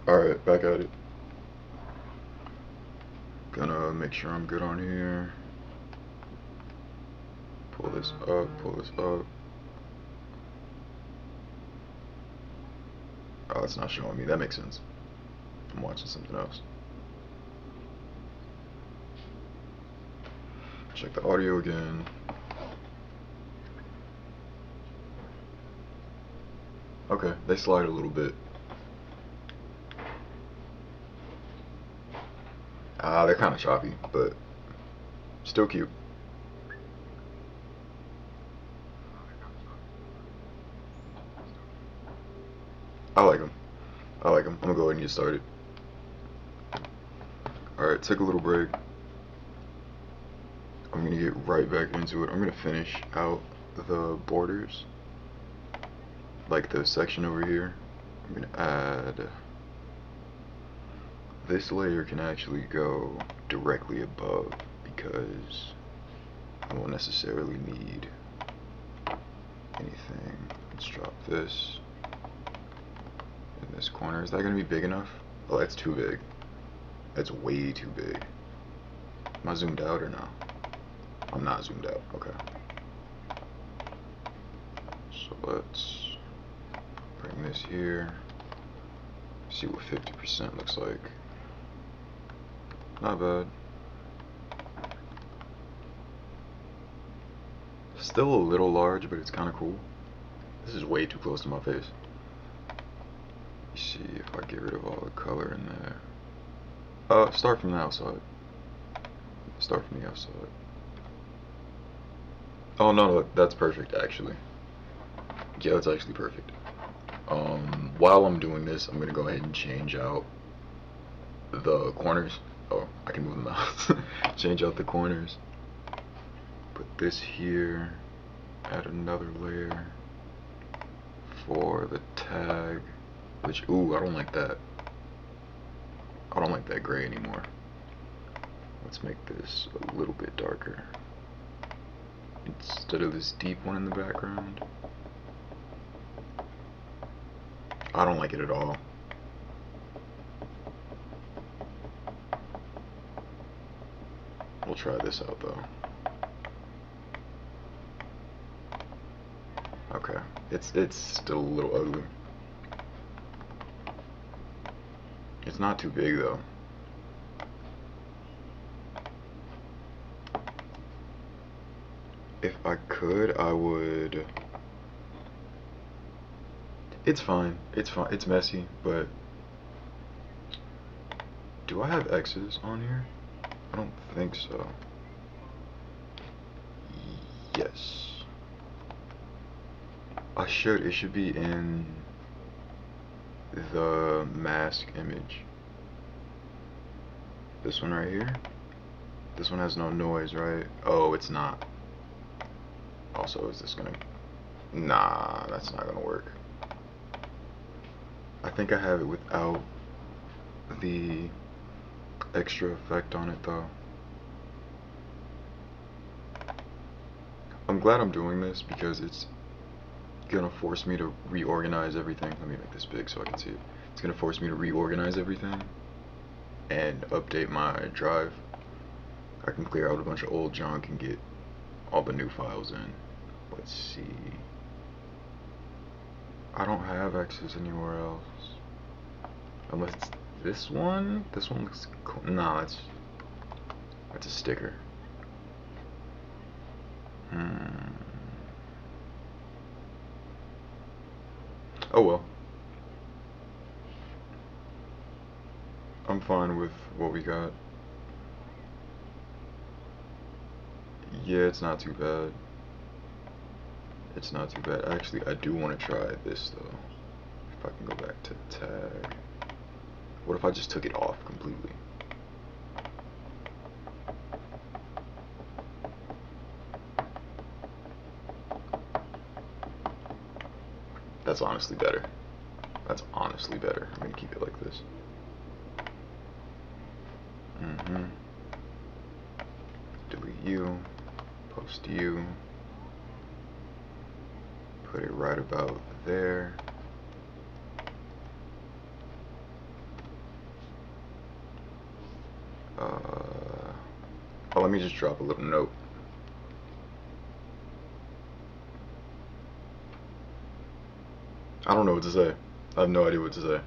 Alright, back at it. Gonna make sure I'm good on here. Pull this up, pull this up. Oh, it's not showing me. That makes sense. I'm watching something else. Check the audio again. Okay, they slide a little bit. They're kind of choppy, but still cute. I like them. I like them. I'm gonna go ahead and get started. Alright, take a little break. I'm gonna get right back into it. I'm gonna finish out the borders, like the section over here. I'm gonna add, this layer can actually go directly above because I won't necessarily need anything. Let's drop this in this corner. Is that gonna be big enough? Oh, that's too big. That's way too big. Am I zoomed out or no? I'm not zoomed out. Okay. So let's bring this here. See what 50% looks like. Not bad. Still a little large, but it's kind of cool. This is way too close to my face. You see if I get rid of all the color in there. Start from the outside. Start from the outside. Oh no, that's perfect actually. Yeah, that's actually perfect. While I'm doing this, I'm gonna go ahead and change out the corners. Oh, I can move them out. Change out the corners. Put this here. Add another layer for the tag. Which, ooh, I don't like that. I don't like that gray anymore. Let's make this a little bit darker. Instead of this deep one in the background. I don't like it at all. We'll try this out though. Okay, it's still a little ugly. It's not too big though. If I could, I would. It's fine. It's fine. It's messy, but do I have X's on here? I don't think so. Yes. I should. It should be in the mask image. This one right here. This one has no noise, right? Oh, it's not. Also, is this gonna... Nah, that's not gonna work. I think I have it without the extra effect on it though. I'm glad I'm doing this because it's gonna force me to reorganize everything. Let me make this big so I can see it. It's gonna force me to reorganize everything and update my drive. I can clear out a bunch of old junk and get all the new files in. Let's see. I don't have X's anywhere else. Unless it's this one? This one looks cool. Nah, that's a sticker. Oh well. I'm fine with what we got. Yeah, it's not too bad. It's not too bad. Actually, I do want to try this though. If I can go back to tag. What if I just took it off completely? That's honestly better. That's honestly better. I'm gonna keep it like this. Delete you. Post you. Put it right about there. Oh, let me just drop a little note. I don't know what to say. I have no idea what to say.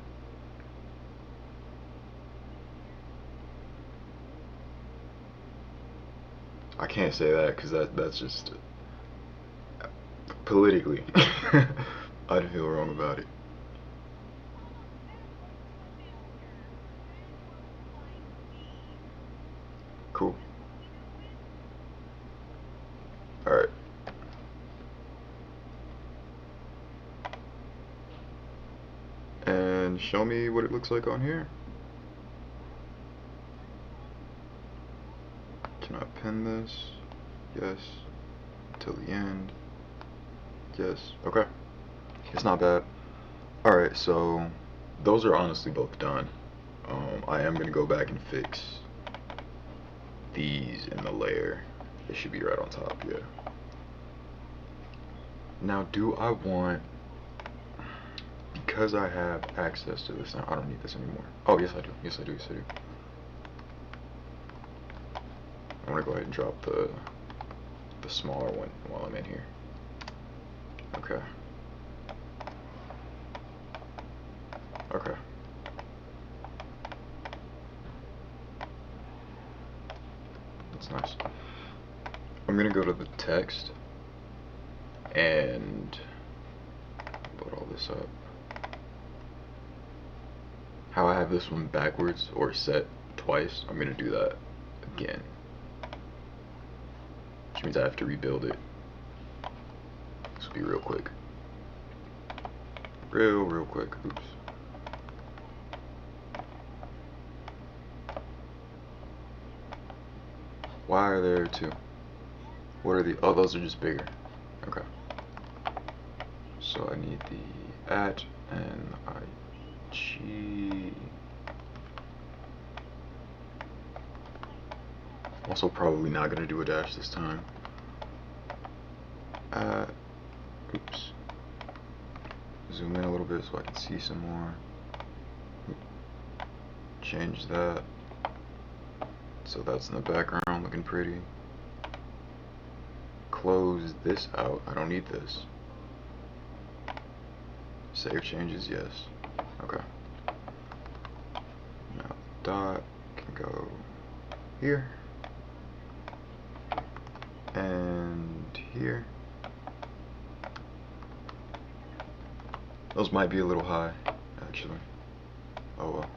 I can't say that because that's just politically. I'd feel wrong about it. Cool. All right. And show me what it looks like on here. Can I pin this? Yes. Till the end. Yes. Okay. It's not bad. Alright, so those are honestly both done. I am going to go back and fix these in the layer. They should be right on top, yeah. Now, do I want, because I have access to this now, I don't need this anymore. Oh, yes I do. Yes I do. Yes I do. I'm going to go ahead and drop the smaller one while I'm in here. Okay. Okay. That's nice. I'm gonna go to the text and put all this up. How I have this one backwards or set twice, I'm gonna do that again. Which means I have to rebuild it. This will be real quick. Real quick. Oops. Why are there two? What are the, oh, those are just bigger. Okay. So I need the at and IG. Also probably not gonna do a dash this time. Oops. Zoom in a little bit so I can see some more. Change that. So that's in the background looking pretty. Close this out. I don't need this. Save changes, yes. Okay. Now dot can go here. And here. Those might be a little high, actually. Oh well.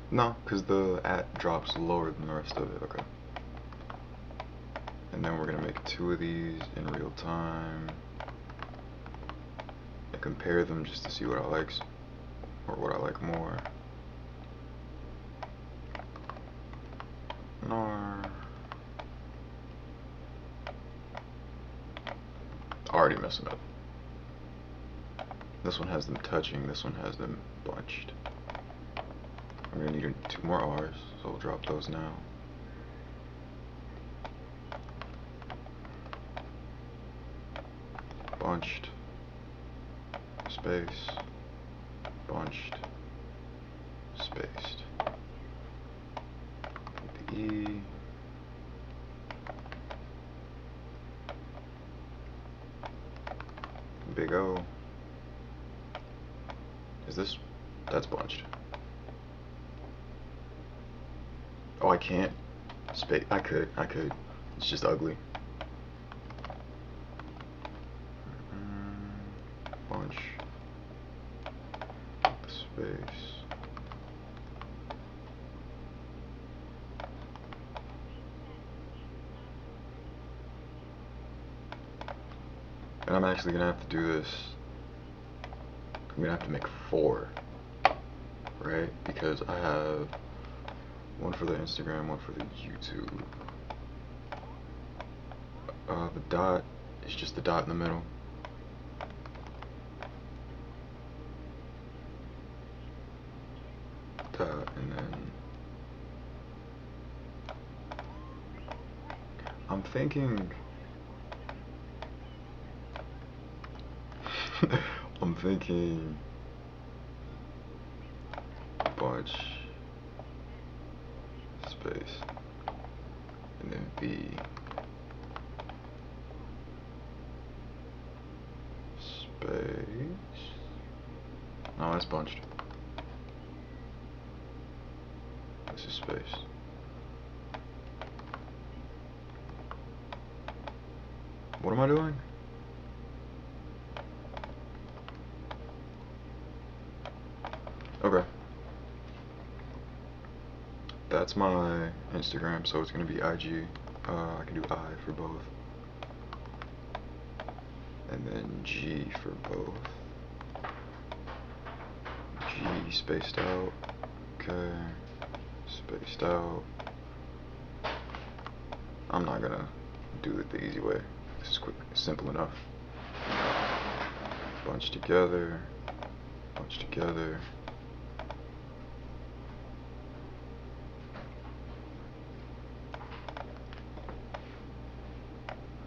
No, because the at drops lower than the rest of it. Okay. And then we're going to make two of these in real time. And compare them just to see what I like, or what I like more. Nar. Already messing up. This one has them touching, this one has them bunched. I'm going to need two more R's, so we'll drop those now. Bunched, space, bunched, spaced. The E. Big O. Is this, that's bunched. Oh, I can't. Space, I could. It's just ugly. Bunch. Space. And I'm actually gonna have to do this. I'm gonna have to make 4, right? Because I have one for the Instagram, one for the YouTube. The dot is just the dot in the middle. Dot, and then I'm thinking I'm thinking sandwich, space, and then V, space. No, that's bunched. This is space. What am I doing? Okay. That's my Instagram, so it's gonna be IG. I can do I for both. And then G for both. G spaced out. Okay. Spaced out. I'm not gonna do it the easy way. This is quick, simple enough. Bunch together. Bunch together.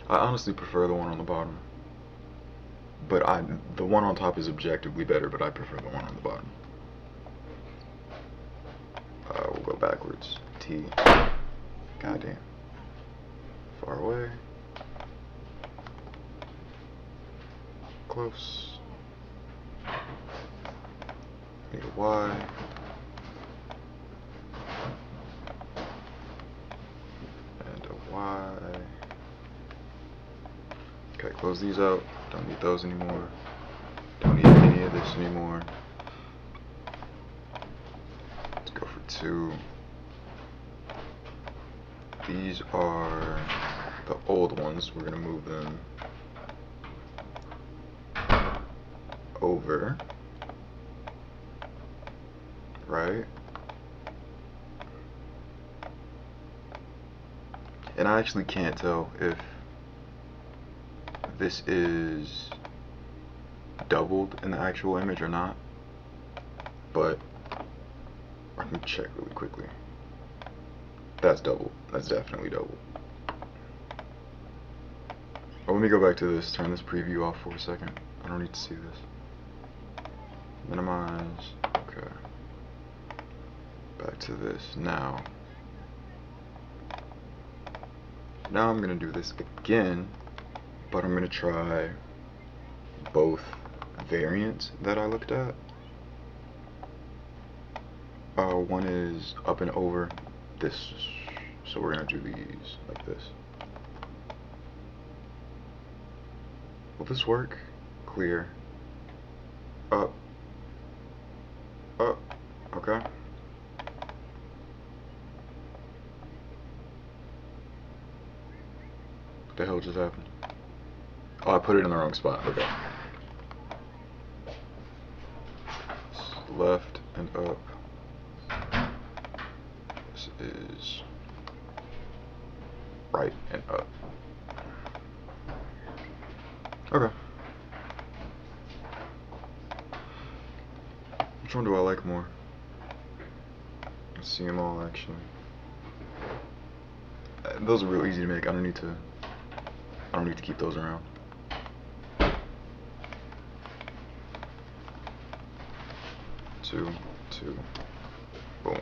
I honestly prefer the one on the bottom. But the one on top is objectively better, but I prefer the one on the bottom. We'll go backwards. T. Goddamn. Far away. Close. Need a Y. And a Y. Okay, close these out. Don't need those anymore. Don't need any of this anymore. Let's go for 2. These are the old ones. We're gonna move them over. Right? And I actually can't tell if this is doubled in the actual image or not, but I can check really quickly. That's double. That's definitely double. Oh, let me go back to this. Turn this preview off for a second. I don't need to see this. Minimize. Okay. Back to this. Now I'm gonna do this again, but I'm gonna try both variants that I looked at. One is up and over this, so we're gonna do these like this. Will this work? Clear. Up. Up. Okay. What the hell just happened? Oh, I put it in the wrong spot. Okay. Left and up. This is right and up. Okay. Which one do I like more? Let's see them all actually. Those are real easy to make. I don't need to keep those around. Two, boom.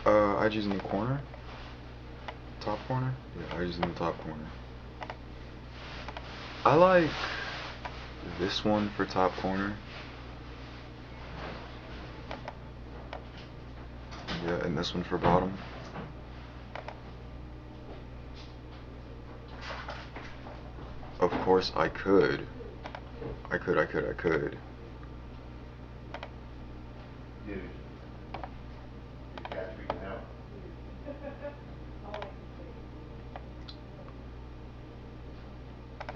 IG's in the corner. Top corner? Yeah, IG's in the top corner. I like this one for top corner. Yeah, and this one for bottom. Of course I could. I could. Dude, you catch me now.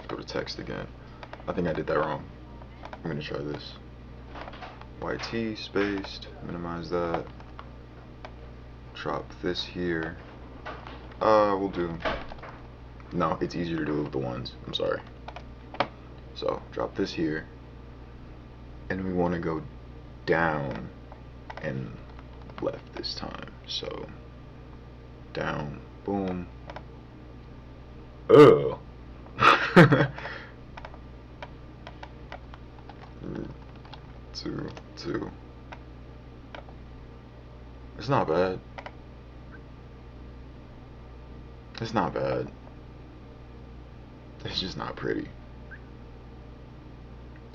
Go to text again. I think I did that wrong. I'm gonna try this. YT spaced, minimize that. Drop this here. We'll do. No, it's easier to do with the ones. I'm sorry. So drop this here, and we want to go down and left this time. So down, boom. Oh. not bad. It's not bad. It's just not pretty.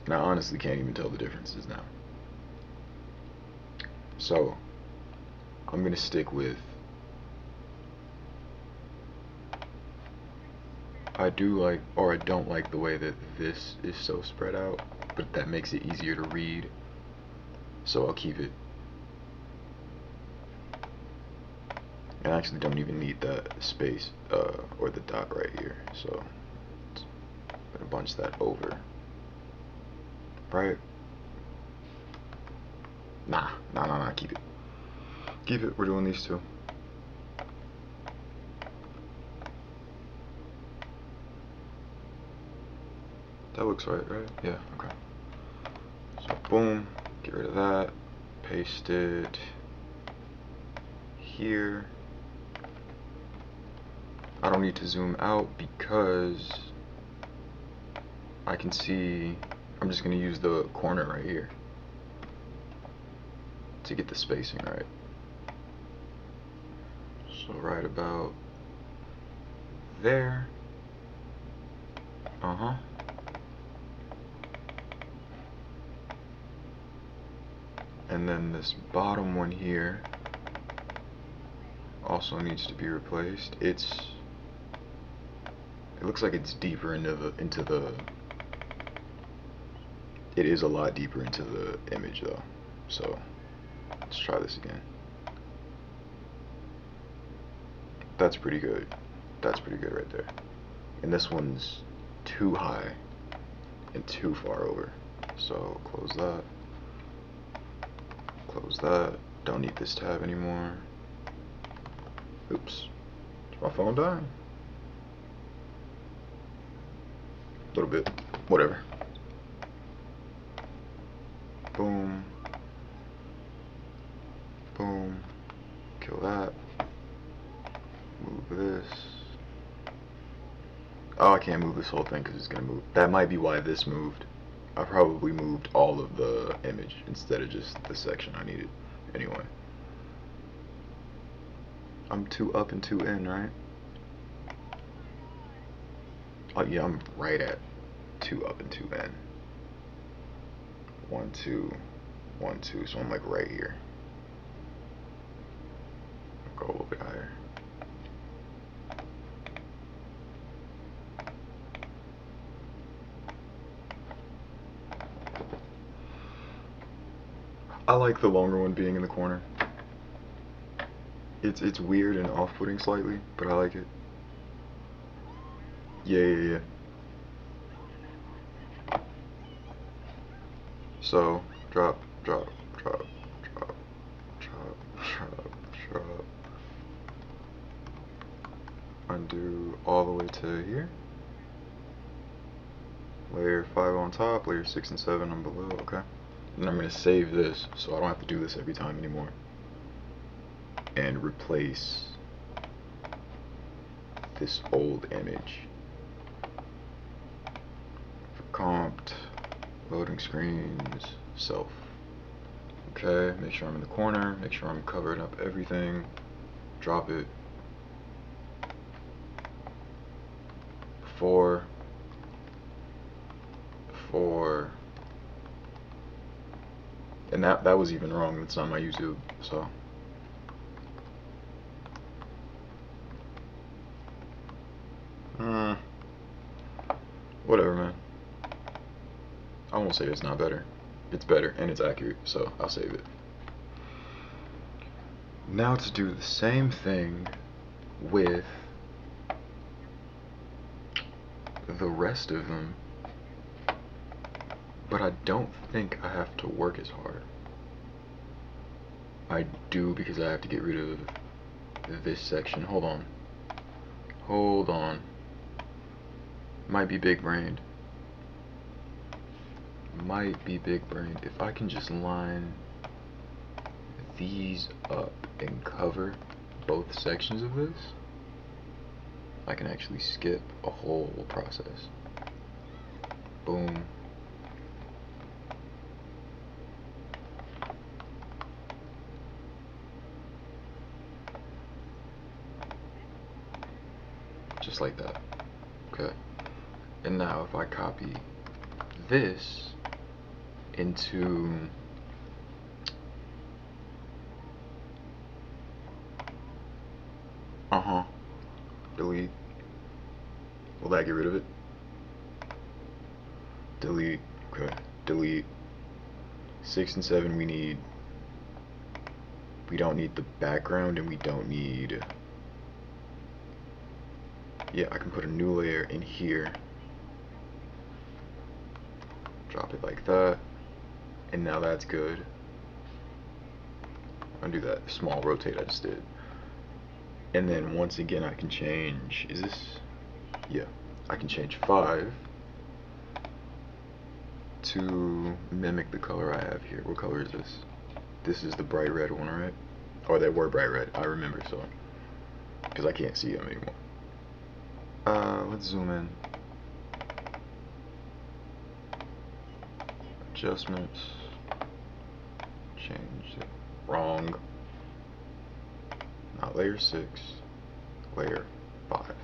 And I honestly can't even tell the differences now. So, I'm gonna stick with, I do like, or I don't like the way that this is so spread out, but that makes it easier to read. So I'll keep it. And I actually don't even need that space, or the dot right here. So, I'm gonna bunch that over. Right? Nah, keep it. Keep it, we're doing these two. That looks right? Yeah, okay. So boom, get rid of that, paste it here. I don't need to zoom out because I can see, I'm just gonna use the corner right here to get the spacing right. So right about there. And then this bottom one here also needs to be replaced. It looks like it's deeper into the it is a lot deeper into the image though. So let's try this again. That's pretty good. That's pretty good right there. And this one's too high and too far over. So close that. Close that. Don't need this tab anymore. Oops. Is my phone dying? A little bit. Whatever. Boom. Boom. Kill that. Move this. Oh, I can't move this whole thing because it's going to move. That might be why this moved. I probably moved all of the image instead of just the section I needed. Anyway. I'm 2 up and 2 in, right? Oh yeah, I'm right at 2 up and 2 in. 1, 2, 1, 2. So I'm like right here. I'll go a little bit higher. I like the longer one being in the corner. It's weird and off-putting slightly, but I like it. Yeah. So drop. Undo all the way to here. Layer 5 on top, layer 6 and 7 on below. Okay. And I'm gonna save this so I don't have to do this every time anymore. And replace this old image. For comped, loading screens, self. Okay, make sure I'm in the corner, make sure I'm covering up everything. Drop it. 4. And that was even wrong. That's not my YouTube, so. Whatever, man. I won't say it's not better. It's better and it's accurate, so I'll save it. Now to do the same thing with the rest of them, but I don't think I have to work as hard. I do, because I have to get rid of this section. Hold on. Might be big brained. If I can just line these up and cover both sections of this, I can actually skip a whole process. Boom. just like that. Okay. And now if I copy this into delete. Will that get rid of it? Delete. Okay. Delete. 6 and 7 we don't need the background, and we don't need, yeah, I can put a new layer in here, drop it like that, and now that's good. Undo that small rotate I just did. And then once again I can change, is this, yeah, I can change 5 to mimic the color I have here. What color is this? This is the bright red one, right? Or they were bright red, I remember, so, because I can't see them anymore. Let's zoom in. Adjustments, change it, wrong, not layer 6, layer 5.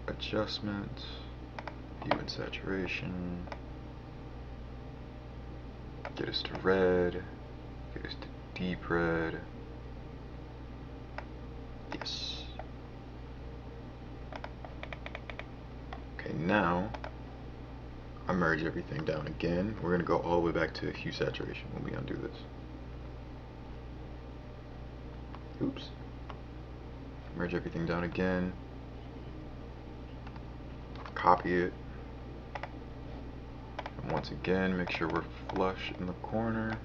Adjustments, hue and saturation, get us to red, get us to deep red, yes. Okay, now I merge everything down again. We're going to go all the way back to hue saturation when we undo this. Oops. Merge everything down again. Copy it. And once again, make sure we're flush in the corner.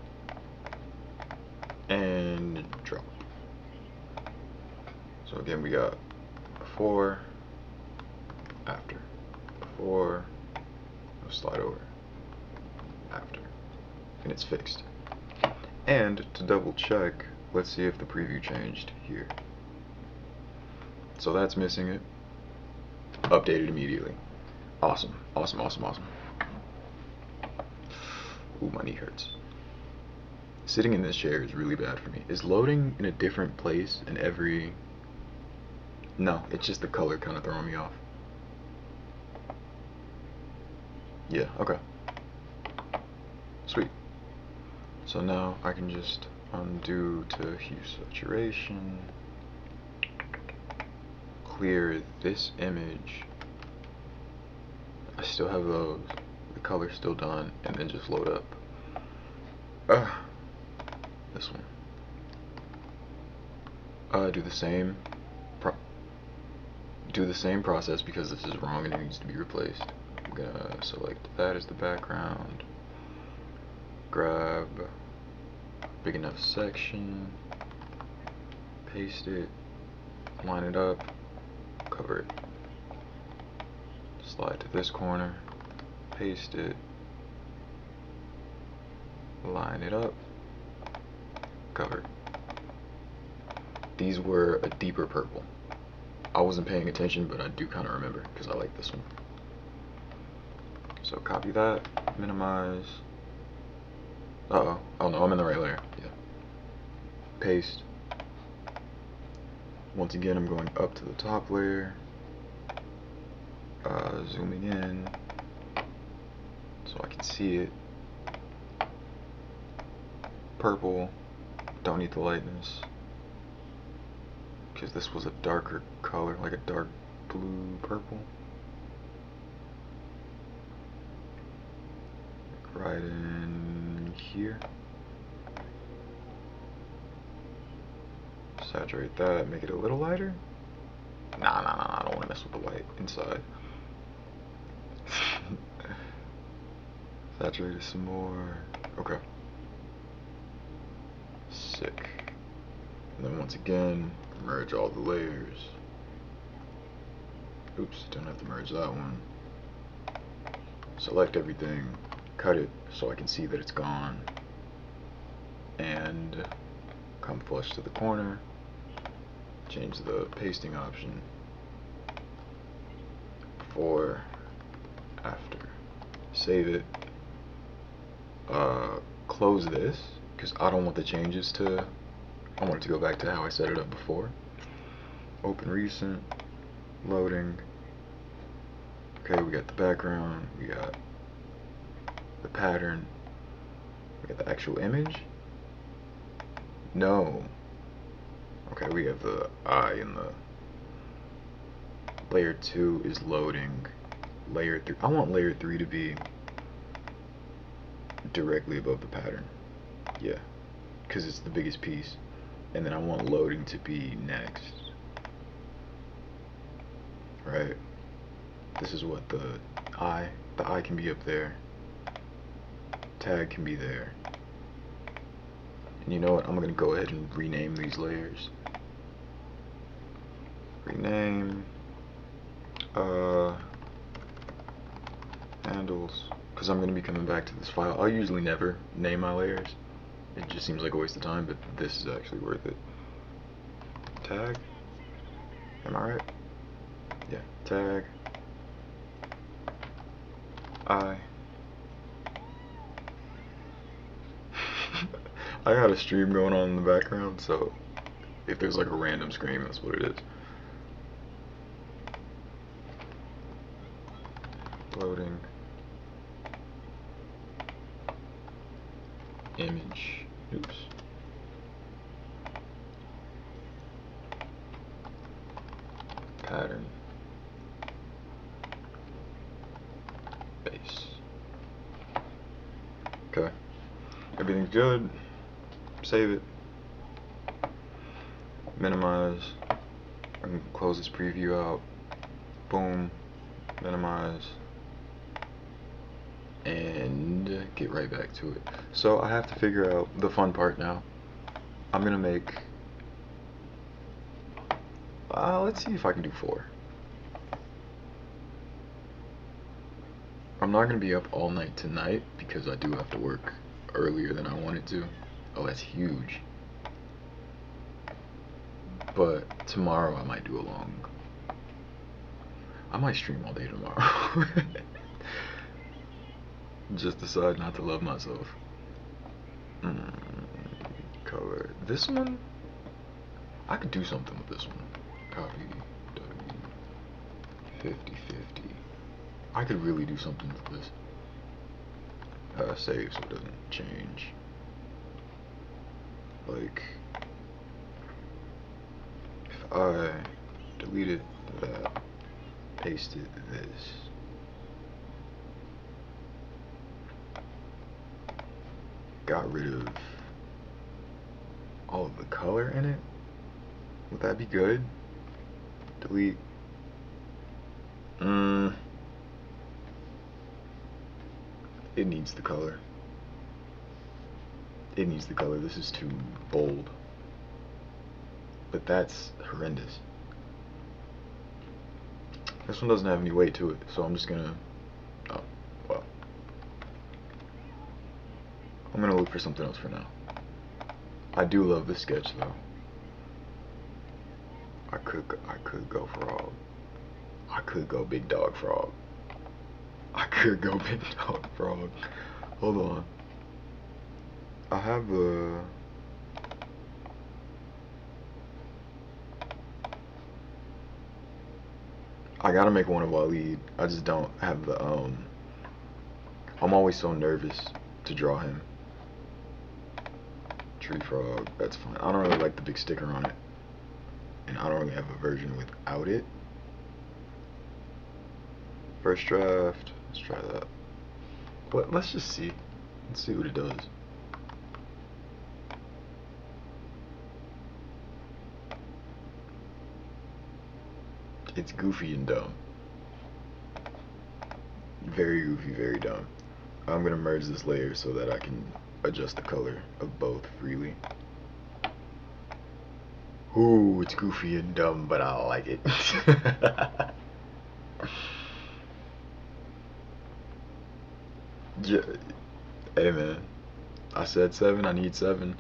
And drop. So again, we got before, after, before, slide over, after, and it's fixed. And to double check, let's see if the preview changed here. So that's missing it. Updated immediately. Awesome, awesome, awesome, awesome. Ooh, my knee hurts. Sitting in this chair is really bad for me. Is loading in a different place in every... No, it's just the color kind of throwing me off. Yeah, okay. Sweet. So now I can just undo to hue saturation, clear this image. I still have those, the color's still done, and then just load up this one. Do the same process because this is wrong and it needs to be replaced. I'm gonna select that as the background, grab big enough section, paste it, line it up, cover it, slide to this corner, paste it, line it up, cover it. These were a deeper purple. I wasn't paying attention, but I do kind of remember because I like this one. So copy that, minimize. Oh no, I'm in the right layer. Yeah. Paste. Once again, I'm going up to the top layer, zooming in so I can see it. Purple, don't need the lightness because this was a darker color, like a dark blue purple. Right in here. Saturate that, make it a little lighter. Nah, I don't want to mess with the white inside. Saturate it some more. Okay. Sick. And then once again, merge all the layers. Oops, don't have to merge that one. Select everything, cut it so I can see that it's gone, and come flush to the corner, change the pasting option, before, after, save it, close this, because I don't want the changes to, I want it to go back to how I set it up before, Open recent, loading. Okay, we got the background, we got the pattern, we got the actual image. No. Okay, we have the eye in the layer 2 is loading. Layer 3, I want layer 3 to be directly above the pattern. Yeah, because it's the biggest piece. And then I want loading to be next. Right? This is what the eye can be up there. Tag can be there. And you know what? I'm gonna go ahead and rename these layers. Rename handles, because I'm gonna be coming back to this file. I usually never name my layers. It just seems like a waste of time, but this is actually worth it. Tag. Am I right? Yeah. Tag. I. I got a stream going on in the background, so if there's like a random scream, that's what it is. Loading. Image. Oops. Pattern. Base. Okay. Everything's good. Save it. Minimize. I can close this preview out. Boom. Minimize. And get right back to it. So I have to figure out the fun part now. I'm gonna make let's see if I can do 4. I'm not gonna be up all night tonight because I do have to work earlier than I wanted to. Oh, that's huge. But tomorrow I might do a long. I might stream all day tomorrow. Just decide not to love myself. Color. This one? I could do something with this one. Copy. W. 50/50. I could really do something with this. Save so it doesn't change. Like, if I deleted that, pasted this, got rid of all of the color in it, would that be good? Delete. It needs the color. It needs the color. This is too bold. But that's horrendous. This one doesn't have any weight to it, so I'm just gonna... Oh, well. I'm gonna look for something else for now. I do love this sketch, though. I could go frog. I could go big dog frog. I could go big dog frog. Hold on. I have the... I gotta make one of Waleed. I just don't have the, I'm always so nervous to draw him. Tree frog, that's fine. I don't really like the big sticker on it. And I don't really have a version without it. First draft, let's try that. Let's just see. Let's see what it does. It's goofy and dumb. Very goofy, very dumb. I'm gonna merge this layer so that I can adjust the color of both freely. Ooh, it's goofy and dumb, but I like it. Yeah. Hey man, I said 7, I need 7.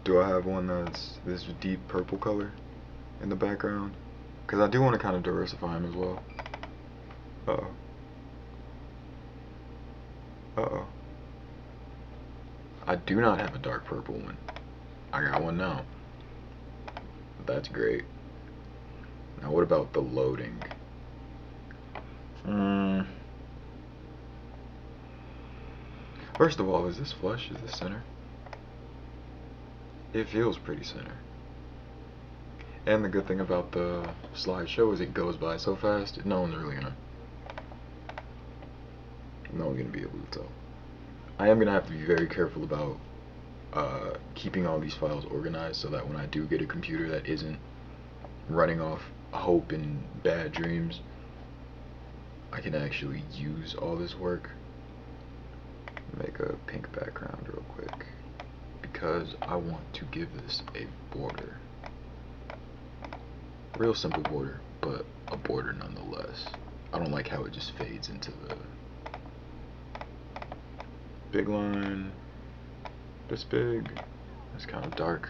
Do I have one that's this deep purple color in the background? Because I do want to kind of diversify them as well. Uh-oh. Uh-oh. I do not have a dark purple one. I got one now. That's great. Now what about the loading? First of all, is this flush? Is this center? It feels pretty center. And the good thing about the slideshow is it goes by so fast, no one's gonna be able to tell. I am gonna have to be very careful about keeping all these files organized so that when I do get a computer that isn't running off hope and bad dreams, I can actually use all this work. Make a pink background real quick because I want to give this a border. Real simple border, but a border nonetheless. I don't like how it just fades into the big line. This big. It's kind of dark.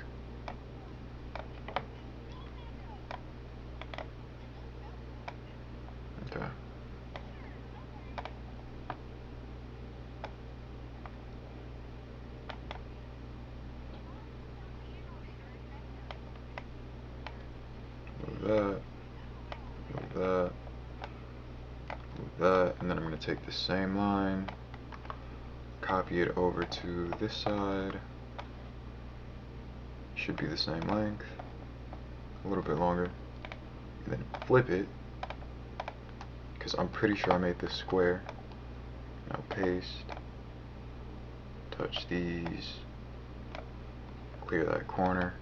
Okay. Move that. Move that. Move that. And then I'm going to take the same line, copy it over to this side. Should be the same length, a little bit longer, and then flip it because I'm pretty sure I made this square. Now paste, touch these, clear that corner,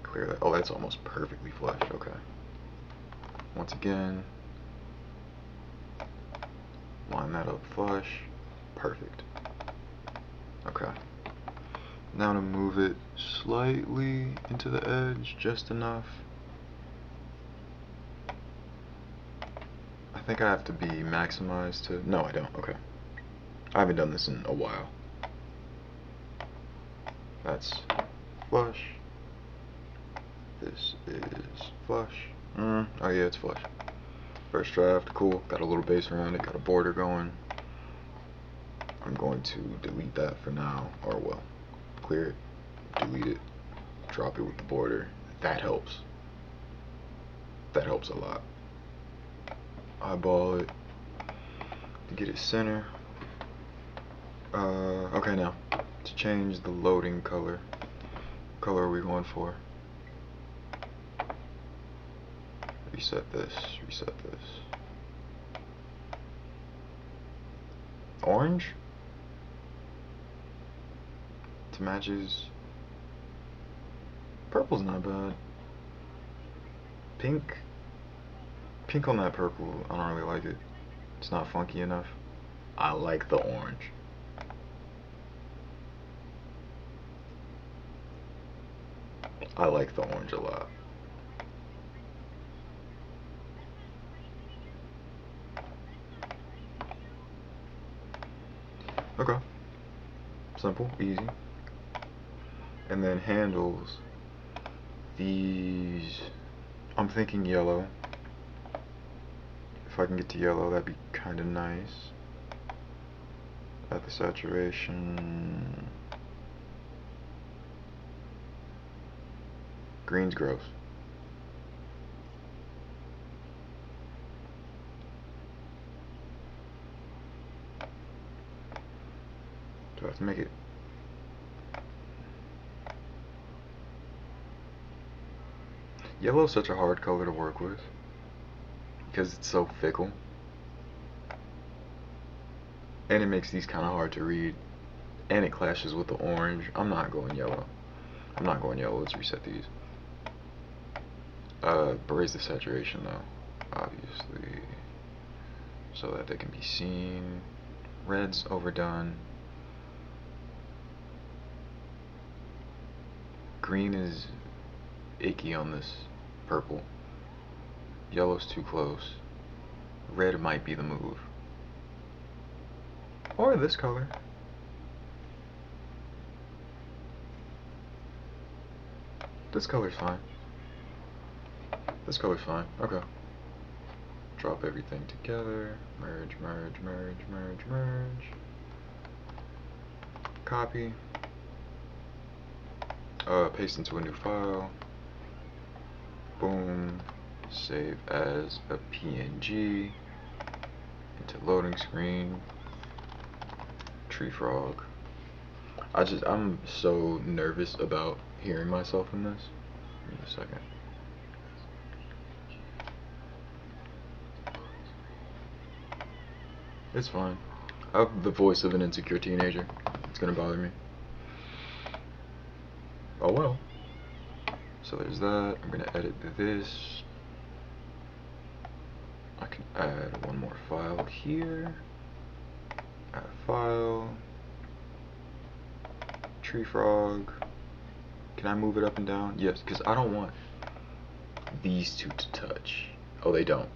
clear that. Oh, that's almost perfectly flush. Okay. Once again, line that up flush. Perfect. Okay. Now to move it slightly into the edge, just enough. I think I have to be maximized to... No, I don't. Okay. I haven't done this in a while. That's flush. This is flush. Oh yeah, it's flush. First draft, cool. Got a little base around it, got a border going. I'm going to delete that for now, or well, clear it, delete it, drop it with the border. That helps. That helps a lot. Eyeball it to get it center. Okay, now to change the loading color. What color are we going for? Reset this, reset this. Orange? To matches. Purple's not bad. Pink? Pink on that purple, I don't really like it. It's not funky enough. I like the orange. I like the orange a lot. Okay. Simple, easy. And then handles. These, I'm thinking yellow. If I can get to yellow, that'd be kind of nice. At the saturation, green's gross. Do I have to make it? Yellow is such a hard color to work with because it's so fickle. And it makes these kind of hard to read. And it clashes with the orange. I'm not going yellow. I'm not going yellow. Let's reset these. Raise the saturation though, obviously, so that they can be seen. Red's overdone. Green is icky on this purple. Yellow's too close. Red might be the move. Or this color. This color's fine. This color's fine. Okay. Drop everything together. Merge, merge, merge, merge, merge. Copy. Paste into a new file. Boom. Save as a PNG. Into loading screen. Tree frog. I'm so nervous about hearing myself in this. Give me a second. It's fine. I have the voice of an insecure teenager. It's gonna bother me. Oh well. So there's that. I'm gonna edit this. I can add one more file here. Add a file. Tree frog. Can I move it up and down? Yes, because I don't want these two to touch. Oh, they don't.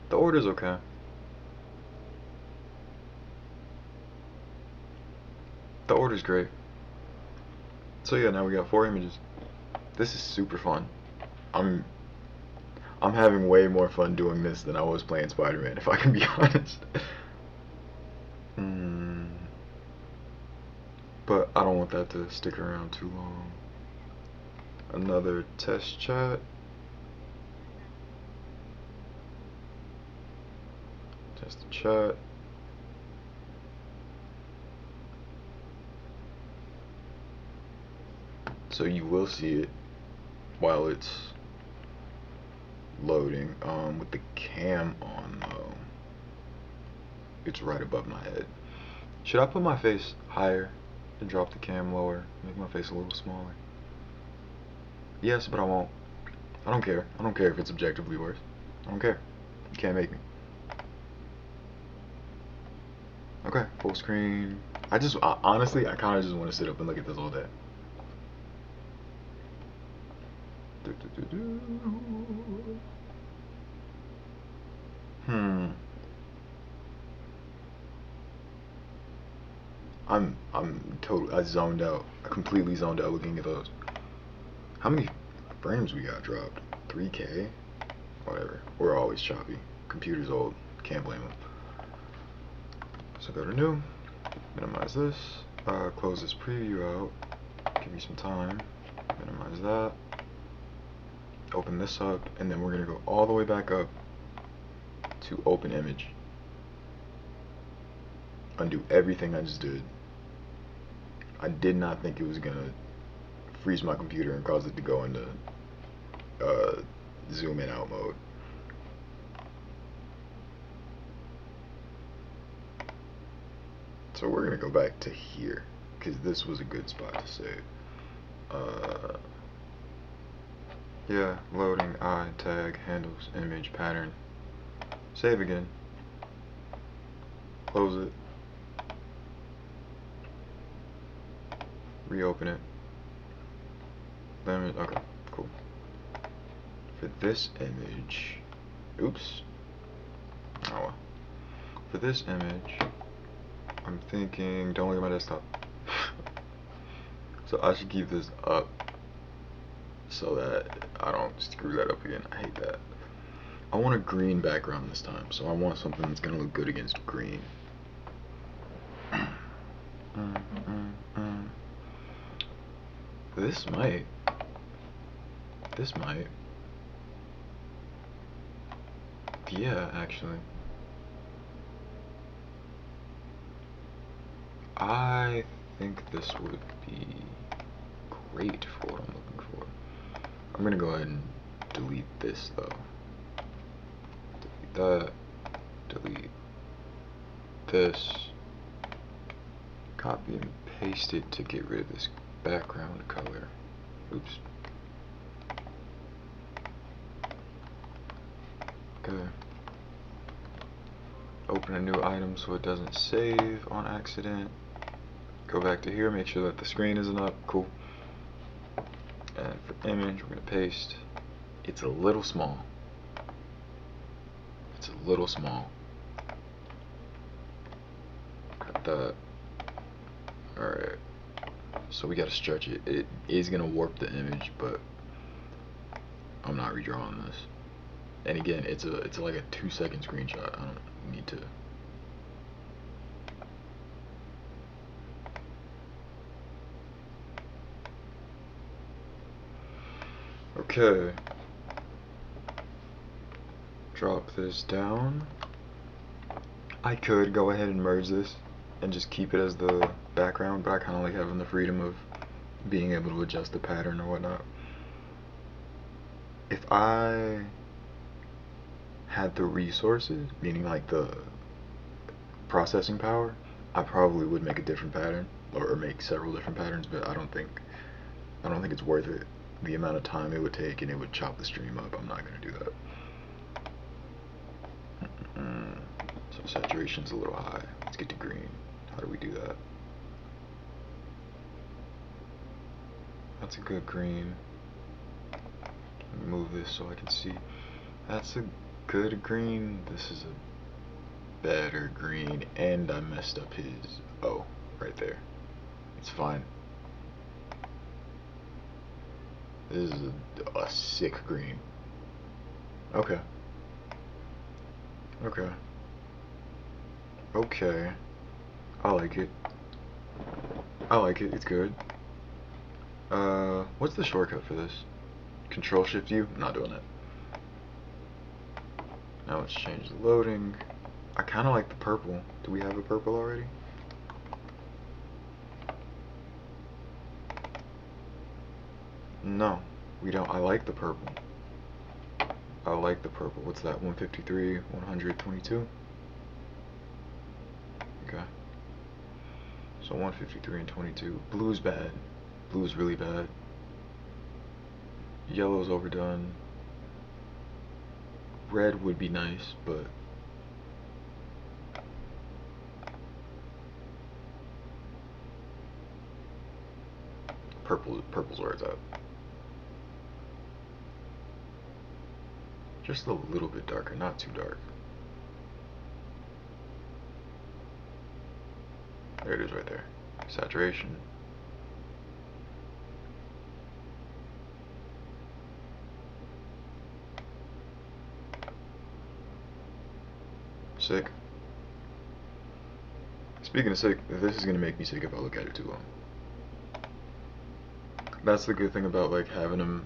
The order's okay. The order's great. So yeah, now we got 4 images. This is super fun. I'm having way more fun doing this than I was playing Spider-Man, if I can be honest. But I don't want that to stick around too long. Another test chat. Test the chat. So you will see it while it's loading. With the cam on though, it's right above my head. Should I put my face higher and drop the cam lower? Make my face a little smaller? Yes, but I won't. I don't care. I don't care if it's objectively worse. I don't care. You can't make me. Okay, full screen. Honestly, I kind of just want to sit up and look at this all day. I zoned out. I completely zoned out looking at those. How many frames we got dropped? 3K? Whatever. We're always choppy. Computer's old. Can't blame them. So go to new. Minimize this. Close this preview out. Give me some time. Minimize that. Open this up, and then we're gonna go all the way back up to open image. Undo everything I just did. I did not think it was gonna freeze my computer and cause it to go into zoom in out mode. So we're gonna go back to here because this was a good spot to save. Yeah, loading, tag, handles, image, pattern. Save again. Close it. Reopen it. Okay, cool. For this image, oops. Oh well. For this image, I'm thinking, don't look at my desktop. So I should keep this up so that I don't screw that up again. I hate that. I want a green background this time, so I want something that's gonna look good against green. This might. Yeah, actually. I think this would be great for what I'm looking for. I'm gonna go ahead and delete this though. Delete that. Delete this. Copy and paste it to get rid of this background color. Oops. Okay. Open a new item so it doesn't save on accident. Go back to here, make sure that the screen isn't up. Cool. And for image, we're going to paste. It's a little small. Cut that. Alright. So we got to stretch it. It is going to warp the image, but I'm not redrawing this. And again, it's like a 2-second screenshot. I don't need to. Okay. Drop this down. I could go ahead and merge this and just keep it as the background, but I kind of like having the freedom of being able to adjust the pattern or whatnot. If I had the resources, meaning like the processing power, I probably would make a different pattern or make several different patterns, but I don't think it's worth it. The amount of time it would take and it would chop the stream up. I'm not gonna do that. So saturation's a little high. Let's get to green. How do we do that? That's a good green. Let me move this so I can see. That's a good green. This is a better green, and I messed up his O right there. It's fine. This is a sick green. Okay. Okay. Okay. I like it. I like it. It's good. What's the shortcut for this? Control Shift U? I'm not doing it. Now let's change the loading. I kind of like the purple. Do we have a purple already? No, we don't. I like the purple. I like the purple. What's that? 153, 122? Okay. So 153 and 22. Blue's bad. Blue's really bad. Yellow's overdone. Red would be nice, but purple's where it's at. Just a little bit darker, not too dark. There it is right there. Saturation. Sick. Speaking of sick, this is gonna make me sick if I look at it too long. That's the good thing about like having them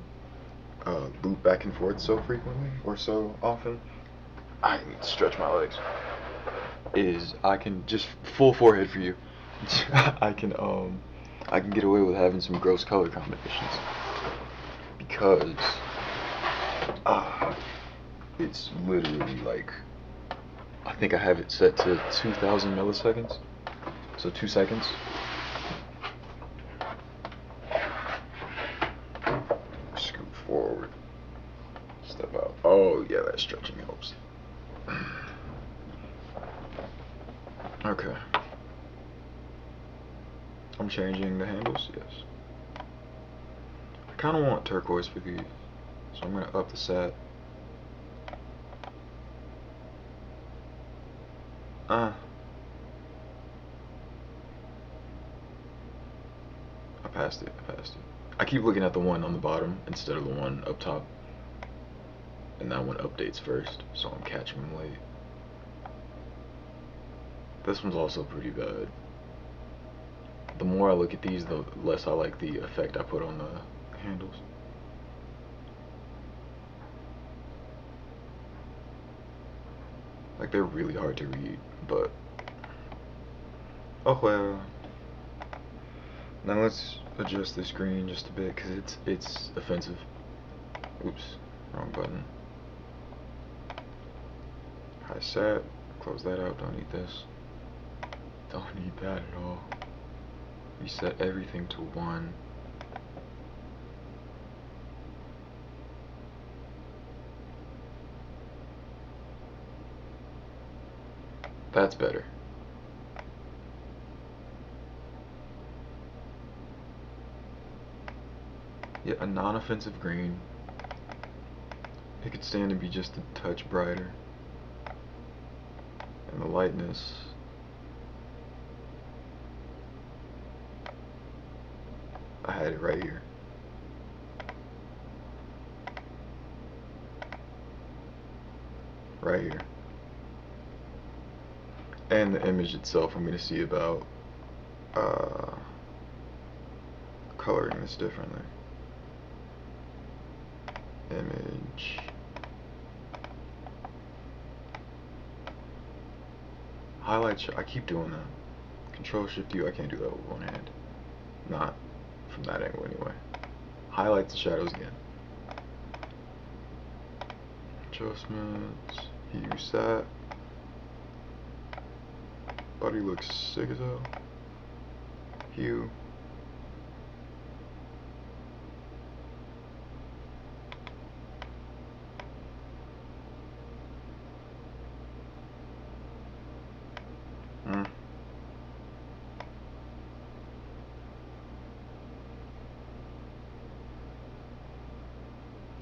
loop back and forth so frequently or so often. I need to stretch my legs. Is I can just full forehead for you. I can get away with having some gross color combinations because it's literally like I think I have it set to 2,000 milliseconds, so 2 seconds. Scoot forward, step out. Oh yeah, that stretching helps. Okay. I'm changing the handles, yes. I kind of want turquoise for these, so I'm going to up the sat. I passed it. I keep looking at the one on the bottom instead of the one up top. And that one updates first, so I'm catching them late. This one's also pretty bad. The more I look at these, the less I like the effect I put on the handles. Like, they're really hard to read, but oh well. Now let's adjust the screen just a bit because it's offensive. Oops, wrong button. High sat, close that out, don't need this. Don't need that at all. Reset everything to 1. That's better. Yeah, a non-offensive green. It could stand to be just a touch brighter. And the lightness. I had it right here. Right here. And the image itself, I'm going to see about coloring this differently. image. Highlight, I keep doing that. Control Shift U, I can't do that with one hand. Not from that angle anyway. Highlight the shadows again. Adjustments, hue set. Body looks sick as hell. Hue.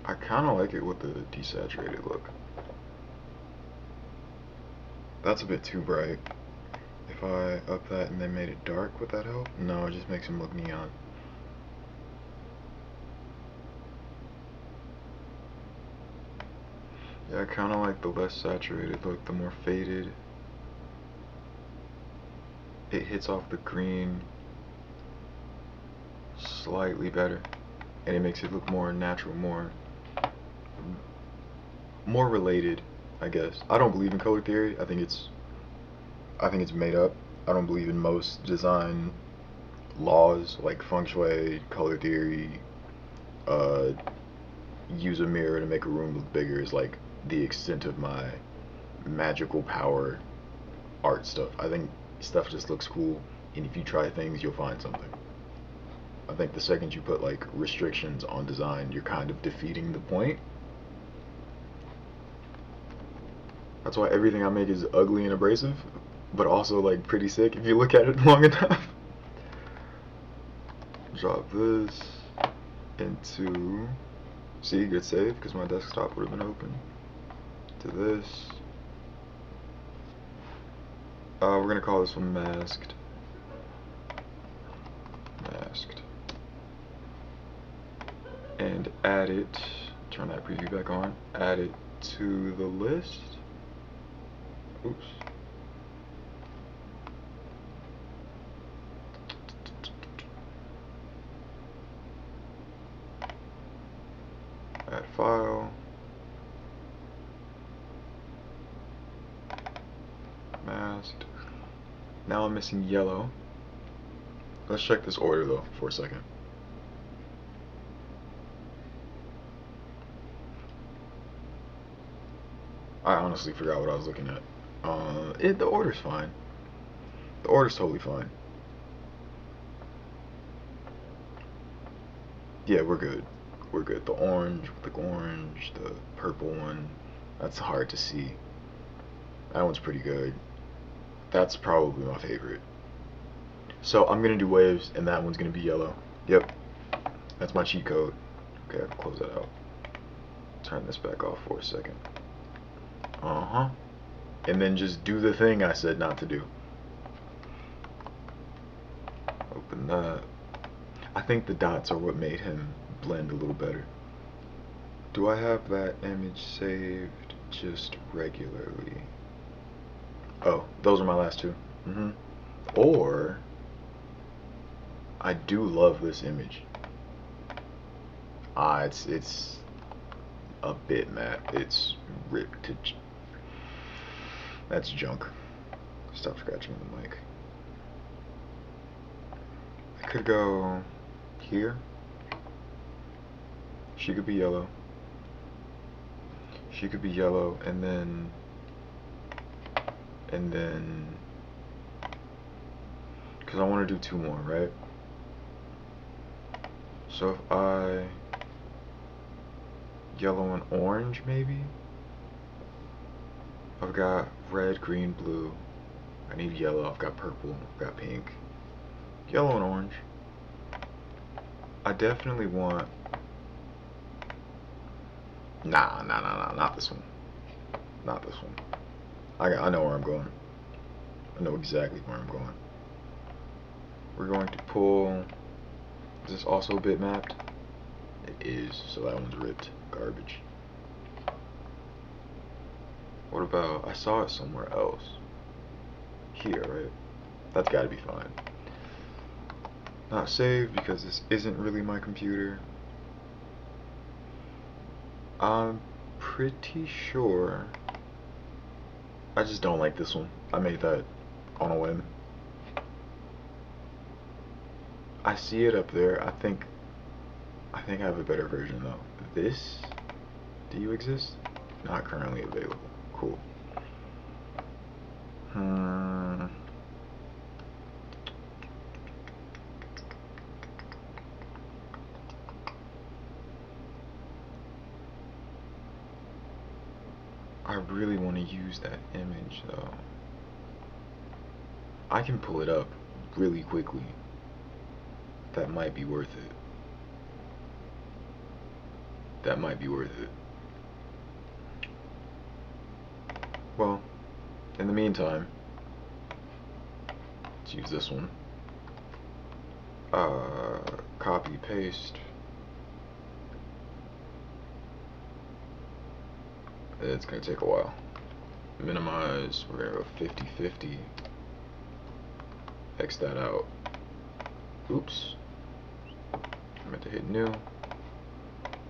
I kind of like it with the desaturated look. That's a bit too bright. If I up that and then made it dark, would that help? No, it just makes him look neon. Yeah, I kind of like the less saturated look, the more faded. It hits off the green slightly better, and it makes it look more natural, more related, I guess. I don't believe in color theory. I think it's made up. I don't believe in most design laws like feng shui, color theory. Use a mirror to make a room look bigger is like the extent of my magical power art stuff. I think stuff just looks cool, and if you try things, you'll find something. I think the second you put like restrictions on design, you're kind of defeating the point. That's why everything I make is ugly and abrasive, but also like pretty sick if you look at it long enough. Drop this into, see, good save, because my desktop would have been open. To this. We're gonna call this one masked. Masked. And add it, turn that preview back on, add it to the list. Oops. Add file. Masked. Now I'm missing yellow. Let's check this order though for a second. I honestly forgot what I was looking at. The order's fine. The order's totally fine. Yeah, we're good. We're good. The orange with the orange, the purple one, that's hard to see. That one's pretty good. That's probably my favorite. So I'm gonna do waves, and that one's gonna be yellow. Yep, that's my cheat code. Okay, I can close that out. Turn this back off for a second. And then just do the thing I said not to do. Open that. I think the dots are what made him blend a little better. Do I have that image saved just regularly? Oh, those are my last two. Or I do love this image. It's a bit matte. It's ripped to. That's junk. Stop scratching the mic. I could go here. She could be yellow. She could be yellow, and then because I want to do two more, right? So if I yellow and orange, maybe. I've got red, green, blue. I need yellow. I've got purple. I've got pink. Yellow and orange. I definitely want. Nah, not this one. Not this one. I know where I'm going. I know exactly where I'm going. We're going to pull. Is this also bitmapped? It is, so that one's ripped. Garbage. What about, I saw it somewhere else. Here, right? That's gotta be fine. Not saved because this isn't really my computer. I'm pretty sure. I just don't like this one. I made that on a whim. I see it up there. I think I have a better version though. This, do you exist? Not currently available. Cool. I really want to use that image though. I can pull it up really quickly. That might be worth it. That might be worth it. Well, in the meantime, let's use this one. Copy, paste. It's gonna take a while. Minimize, we're gonna go 50-50. X that out. Oops. I meant to hit new.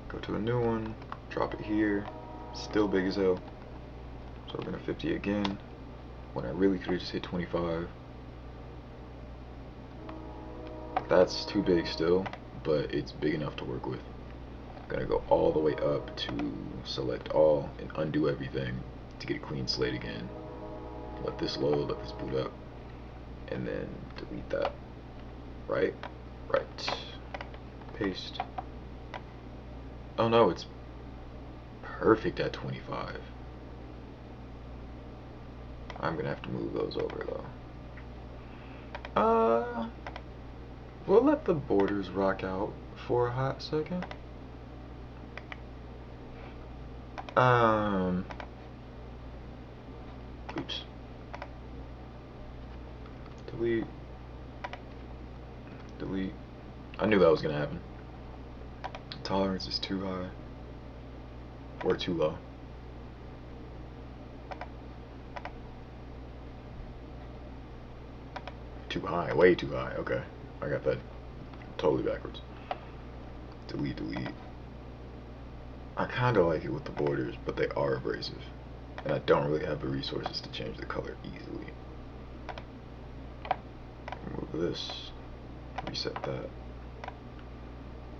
Go to a new one, drop it here. Still big as hell. So we're gonna 50 again. When I really could have just hit 25. That's too big still, but it's big enough to work with. I'm gonna go all the way up to select all and undo everything to get a clean slate again. Let this load, let this boot up, and then delete that. Right? Right. Paste. Oh no, it's perfect at 25. I'm gonna have to move those over though. We'll let the borders rock out for a hot second. Oops. Delete. Delete. I knew that was gonna happen. Tolerance is too high. Or too low. Too high, way too high. Okay, I got that totally backwards. Delete, delete. I kinda like it with the borders, but they are abrasive. And I don't really have the resources to change the color easily. Remove this. Reset that.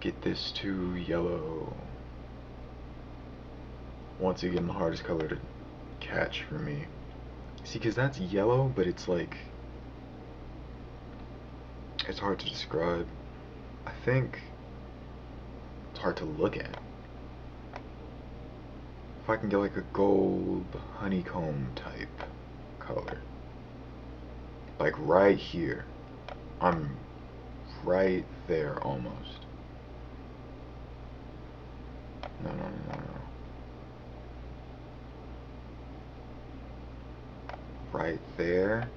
Get this to yellow. Once again, the hardest color to catch for me. See, because that's yellow, but it's like... it's hard to describe. I think it's hard to look at. If I can get like a gold honeycomb type color. Like right here. I'm right there almost. No, no, no, no, no. Right there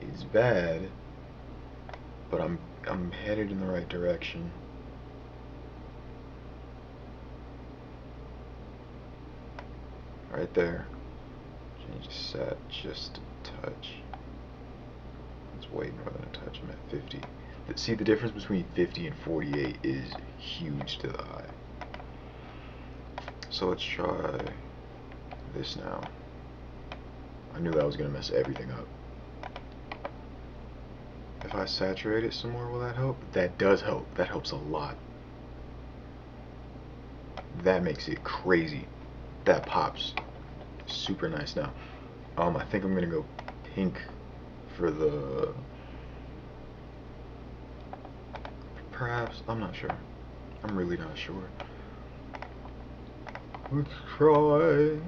is bad, but I'm headed in the right direction. Right there. Change the set just a touch. It's way more than a touch. I'm at 50. See, the difference between 50 and 48 is huge to the eye. So let's try this now. I knew that was gonna mess everything up. If I saturate it some more, will that help? That does help. That helps a lot. That makes it crazy. That pops. Super nice now. I think I'm gonna go pink for the... perhaps? I'm not sure. I'm really not sure. Let's try...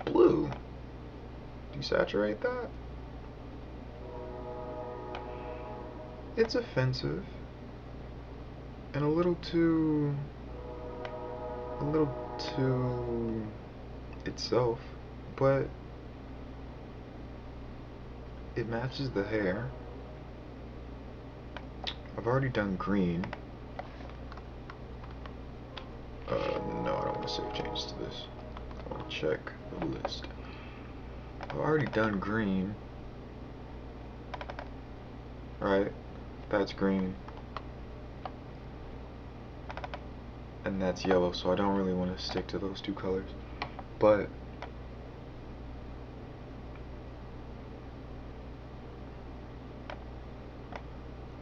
blue. Desaturate that. It's offensive. And a little too itself, but it matches the hair. I've already done green. No, I don't want to save changes to this. I want to check the list. I've already done green. Right? That's green. and that's yellow, so I don't really want to stick to those two colors. But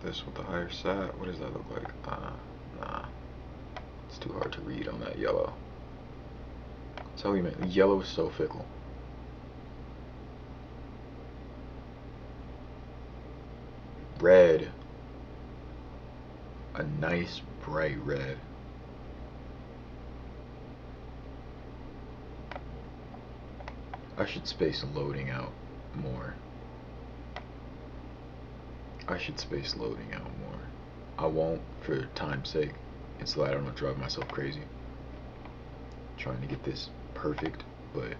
this with the higher sat, what does that look like? Nah, it's too hard to read on that yellow. Tell you, man, yellow is so fickle. Red, a nice bright red. I should space loading out more. I should space loading out more. I won't for time's sake, and so I don't drive myself crazy trying to get this perfect. But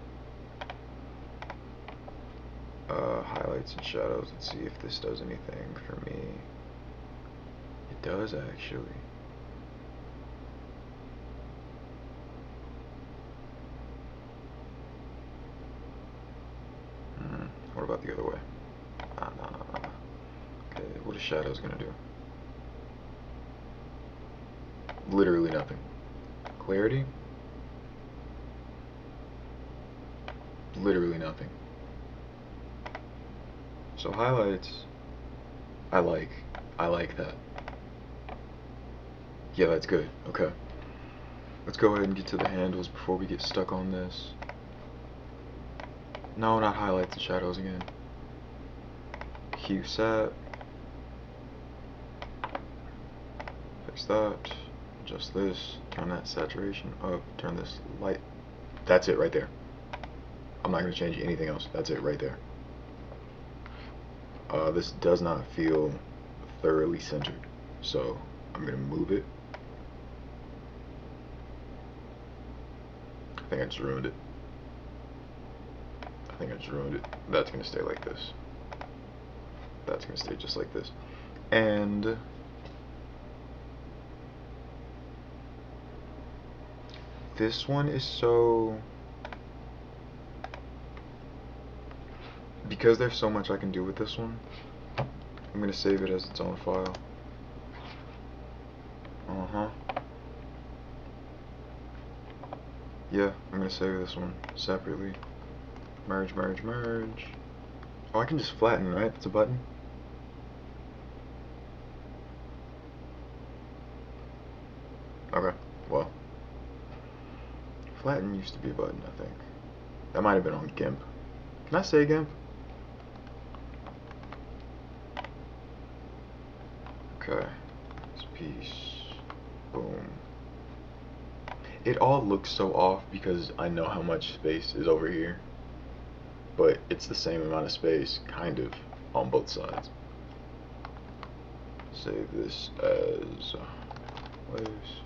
highlights and shadows, let's see if this does anything for me. It does actually. What about the other way? Nah. Okay, what is shadows gonna do? Literally nothing. Clarity? Literally nothing. So highlights, I like that. Yeah, that's good. Okay. Let's go ahead and get to the handles before we get stuck on this. No, not highlights and shadows again. Hue set. Fix that. Adjust this. Turn that saturation up. Turn this light. That's it right there. I'm not going to change anything else. That's it right there. This does not feel thoroughly centered, so I'm going to move it. I think I just ruined it. That's going to stay like this. That's going to stay just like this. And this one is so... because there's so much I can do with this one, I'm going to save it as its own file. Yeah, I'm going to save this one separately. Merge. Oh, I can just flatten, right? That's a button. Okay, well. Flatten used to be a button, I think. That might have been on GIMP. Can I say GIMP? Okay. This piece. Boom. It all looks so off because I know how much space is over here. But it's the same amount of space, kind of, on both sides. Save this as waves.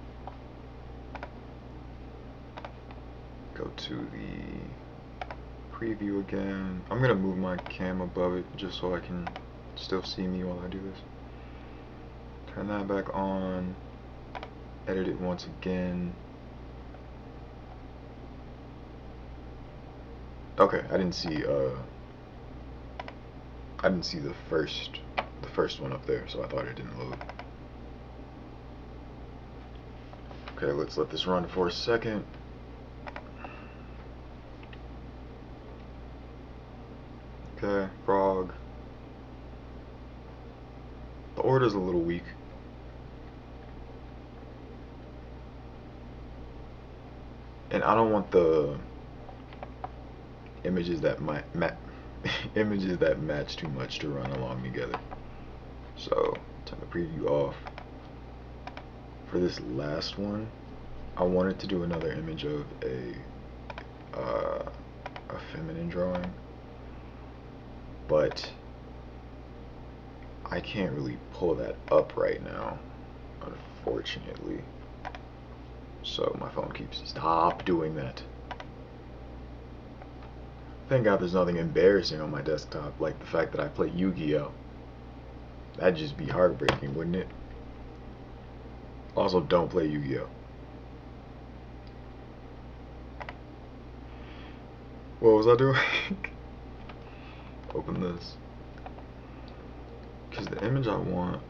Go to the preview again. I'm gonna move my cam above it just so I can still see me while I do this. Turn that back on. Edit it once again. Okay, I didn't see the first one up there, so I thought it didn't load. Okay, let's let this run for a second. Okay, frog. The order's a little weak. And I don't want the images that images that match too much to run along together. So turn the preview off. For this last one, I wanted to do another image of a feminine drawing, but I can't really pull that up right now, unfortunately. So my phone keeps stop doing that. Thank God there's nothing embarrassing on my desktop, like the fact that I play Yu-Gi-Oh! That'd just be heartbreaking, wouldn't it? Also, don't play Yu-Gi-Oh! What was I doing? Open this. Because the image I want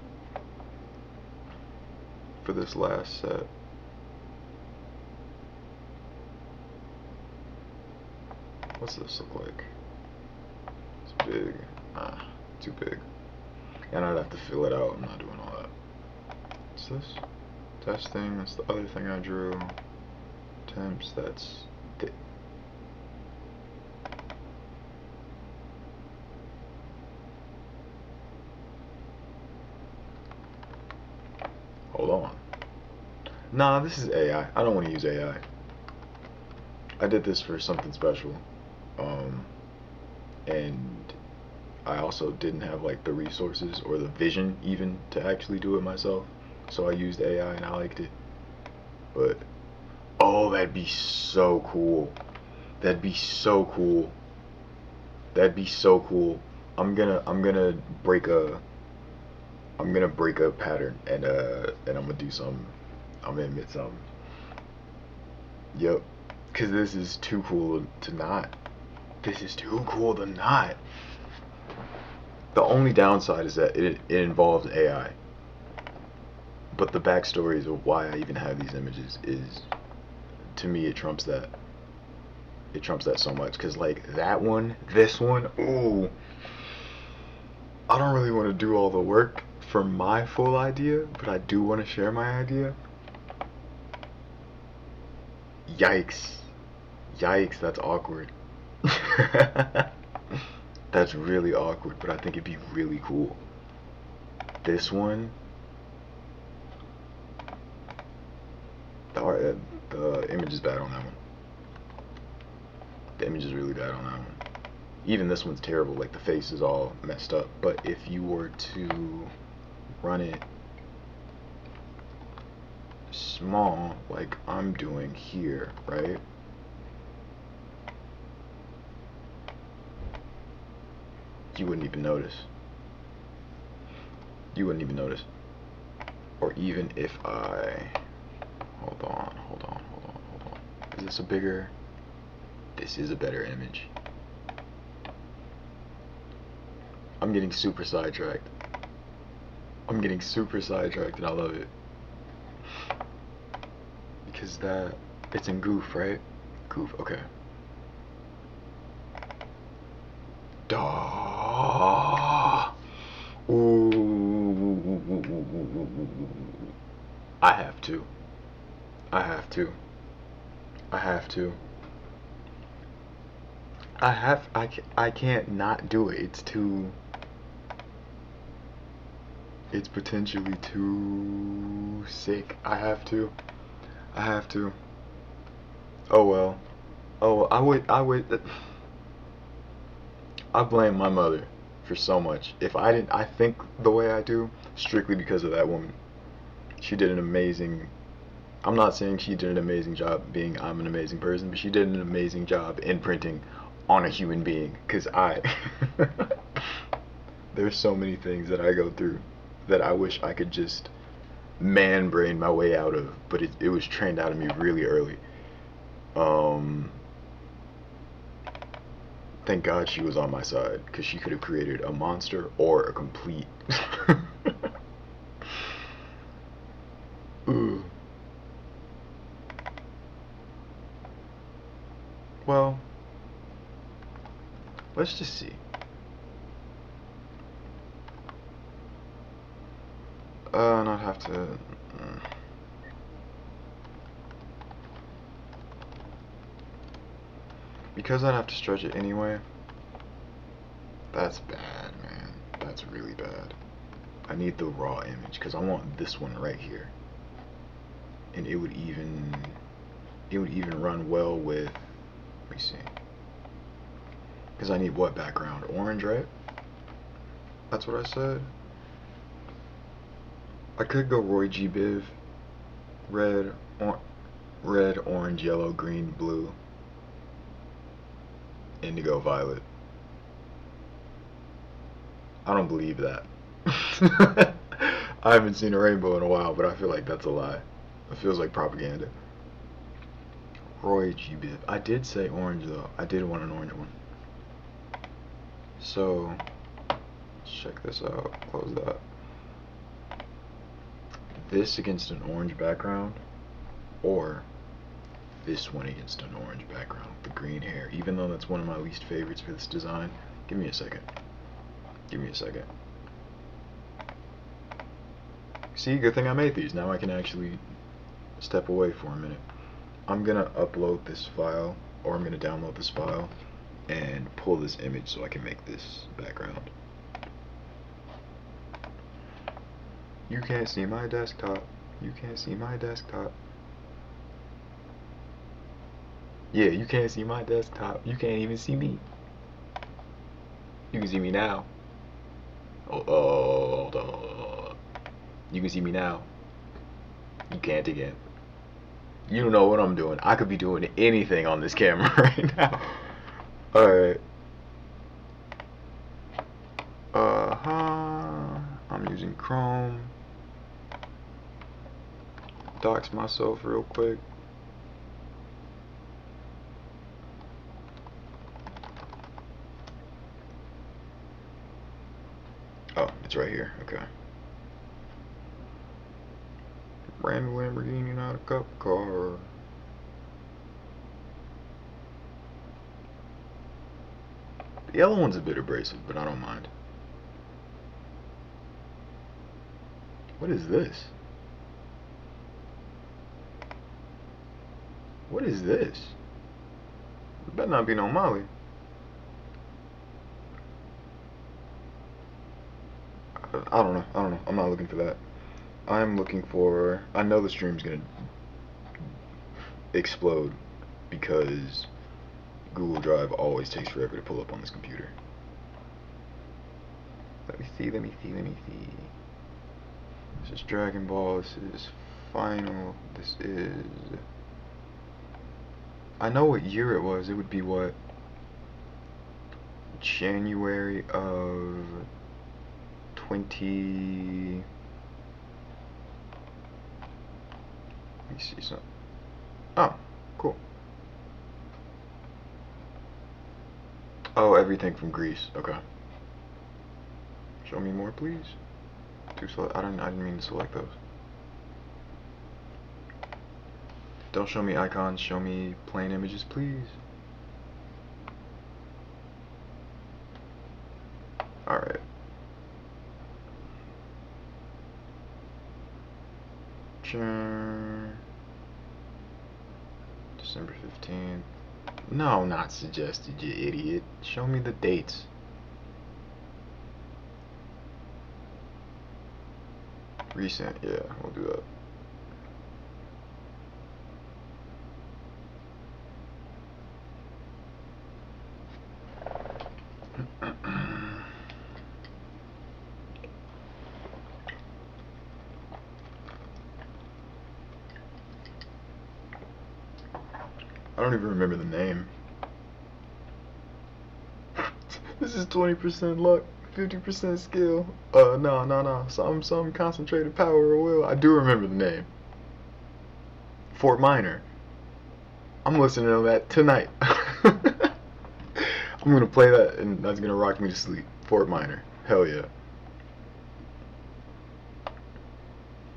for this last set What's this look like? It's big. Ah, too big. And I'd have to fill it out. I'm not doing all that. What's this? Testing. That's the other thing I drew. Temps. That's the. Hold on. Nah, this is AI. I don't want to use AI. I did this for something special. And I also didn't have like the resources or the vision even to actually do it myself. So I used AI and I liked it. But oh, that'd be so cool. That'd be so cool. That'd be so cool. I'm gonna break a pattern and I'm gonna do some. I'm gonna admit something. Yep. Cause this is too cool to not. This is too cool to not. The only downside is that it involves AI. But the backstories of why I even have these images is, to me, it trumps that. It trumps that so much. Cause like that one, this one, ooh. I don't really want to do all the work for my full idea, but I do want to share my idea. Yikes. Yikes, that's awkward. That's really awkward, but I think it'd be really cool. This one, the image is bad on that one. The image is really bad on that one. Even this one's terrible, like the face is all messed up. But if you were to run it small, like I'm doing here, right? You wouldn't even notice. You wouldn't even notice. Or even if I... Hold on. Is this a bigger... This is a better image. I'm getting super sidetracked. And I love it. Because that... It's in Goof, right? Goof, okay. Duh. Ooh. I have to. I can't not do it. It's too... It's potentially too sick. I have to. Oh well. I would. I blame my mother for so much. If I didn't, I think the way I do, strictly because of that woman. She did an amazing... I'm not saying she did an amazing job being I'm an amazing person, but she did an amazing job imprinting on a human being. Because there's so many things that I go through that I wish I could just man brain my way out of, but it was trained out of me really early. Thank God she was on my side, because she could have created a monster or a complete... Ooh. Well, let's just see. Not have to... Because I'd have to stretch it anyway. That's bad, man. That's really bad. I need the raw image, because I want this one right here. And it would even run well with... Let me see. Because I need what background? Orange, right? That's what I said. I could go Roy G. Biv. Red, orange, yellow, green, blue. Indigo, violet. I don't believe that. I haven't seen a rainbow in a while, but I feel like that's a lie. It feels like propaganda. Roy G. Biv. I did say orange though. I did want an orange one. So, let's check this out. Close that. This against an orange background, or this one against an orange background with the green hair, even though that's one of my least favorites for this design. Give me a second. Give me a second. See, good thing I made these. Now I can actually step away for a minute. I'm gonna upload this file, or I'm gonna download this file and pull this image so I can make this background. You can't see my desktop. You can't see my desktop. Yeah, you can't see my desktop. You can't even see me. You can see me now. Oh, you can see me now. You can't again. You don't know what I'm doing. I could be doing anything on this camera right now. Alright. I'm using Chrome. Dox myself real quick. Oh, it's right here. Okay. Brand new Lamborghini, not a cup car. The yellow one's a bit abrasive, but I don't mind. What is this? What is this? It better not be no Molly. I don't know. I don't know. I'm not looking for that. I'm looking for... I know the stream's gonna explode because Google Drive always takes forever to pull up on this computer. Let me see, let me see, let me see. This is Dragon Ball, this is Final, this is... I know what year it was. It would be what? January of 20... Let me see something. Oh, cool. Oh, everything from Greece. Okay. Show me more, please. I didn't mean to select those. Don't show me icons. Show me plain images, please. All right. December 15th. No, not suggested, you idiot. Show me the dates. Recent, yeah, we'll do that. I don't even remember the name. This is 20% luck, 50% skill. No. Some concentrated power or will. I do remember the name. Fort Minor. I'm listening to that tonight. I'm gonna play that and that's gonna rock me to sleep. Fort Minor. Hell yeah.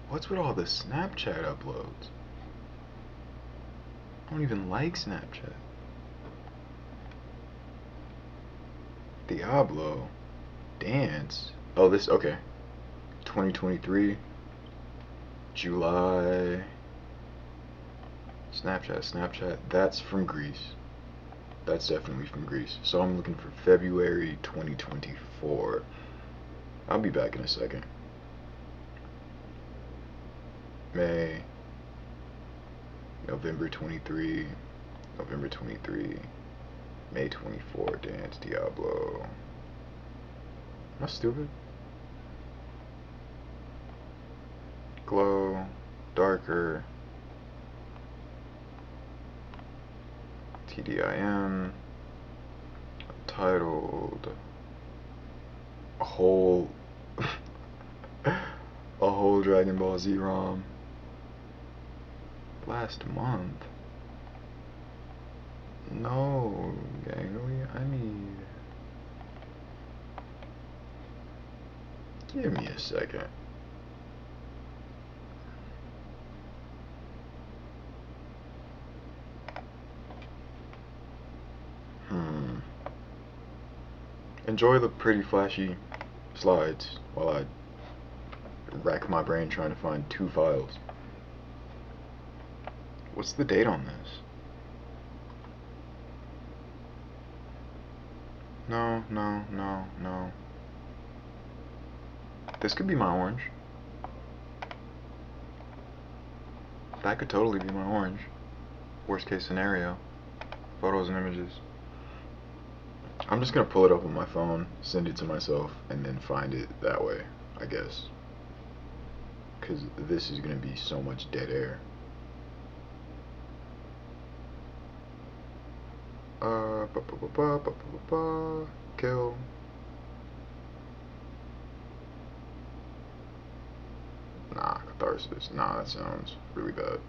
What's with all the Snapchat uploads? I don't even like Snapchat. Diablo. Dance. Oh, this, okay. 2023. July. Snapchat. That's from Greece. That's definitely from Greece. So I'm looking for February 2024. I'll be back in a second. May. November 23. May 24. Dance. Diablo. Am I stupid? Glow. Darker. TDIM. Titled. A whole Dragon Ball Z ROM. Last month. No, gang, I need... Give me a second. enjoy the pretty flashy slides while I rack my brain trying to find 2 files. What's the date on this? No, no, no, no. This could be my orange. That could totally be my orange. Worst case scenario. Photos and images. I'm just gonna pull it up on my phone, send it to myself, and then find it that way, I guess. Because this is gonna be so much dead air. Kill. Nah, catharsis. Nah, that sounds really bad.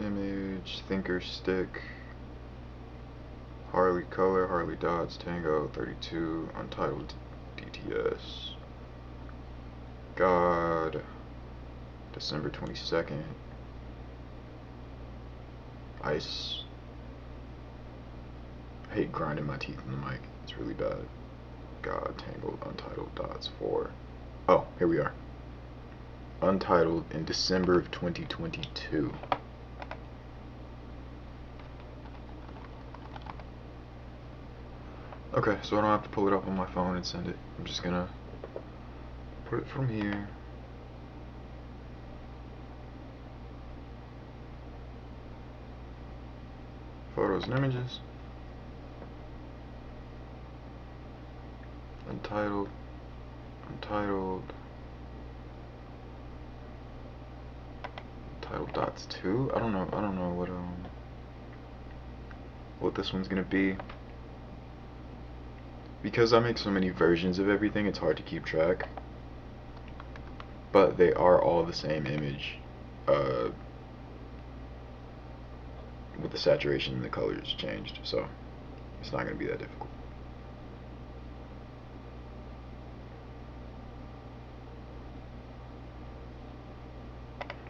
Image, thinker stick, Harley color, Harley dots, Tango 32, untitled DTS. God, December 22nd. Ice. I hate grinding my teeth in the mic. It's really bad. God, Tangled, untitled dots 4. Oh, here we are. Untitled in December of 2022. Okay, so I don't have to pull it up on my phone and send it. I'm just gonna put it from here. Photos and images. Untitled. Untitled. Untitled dots 2? I don't know what this one's gonna be. Because I make so many versions of everything, it's hard to keep track. But they are all the same image. With the saturation and the colors changed, so it's not going to be that difficult.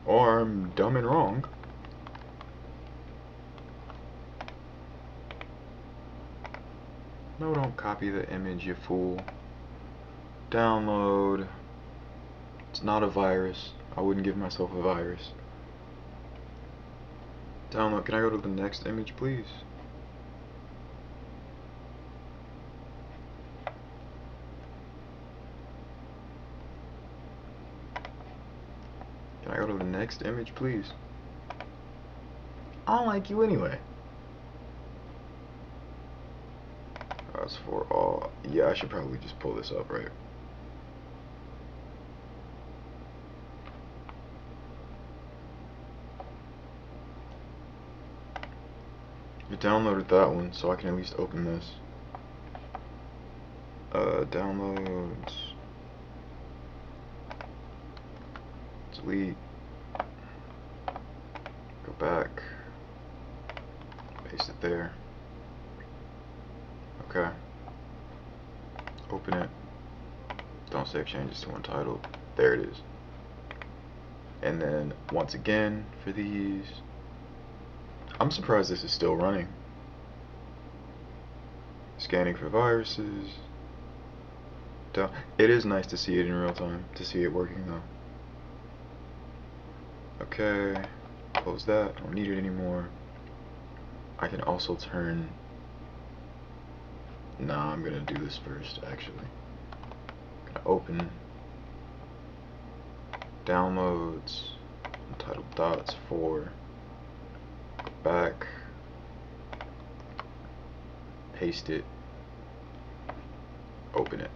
Or I'm dumb and wrong. No, don't copy the image, you fool. Download. It's not a virus. I wouldn't give myself a virus. Download. Can I go to the next image, please? Can I go to the next image, please? I don't like you anyway. As for all, yeah, I should probably just pull this up, right? You downloaded that one, so I can at least open this. Downloads. Delete. Go back. Paste it there. Okay. Open it. Don't save changes to untitled. There it is. And then once again for these. I'm surprised this is still running. Scanning for viruses. It is nice to see it in real time, to see it working though. Okay, close that, don't need it anymore. I can also turn, nah, I'm gonna do this first actually. I'm gonna open downloads, untitled dots 4, go back, paste it, open it,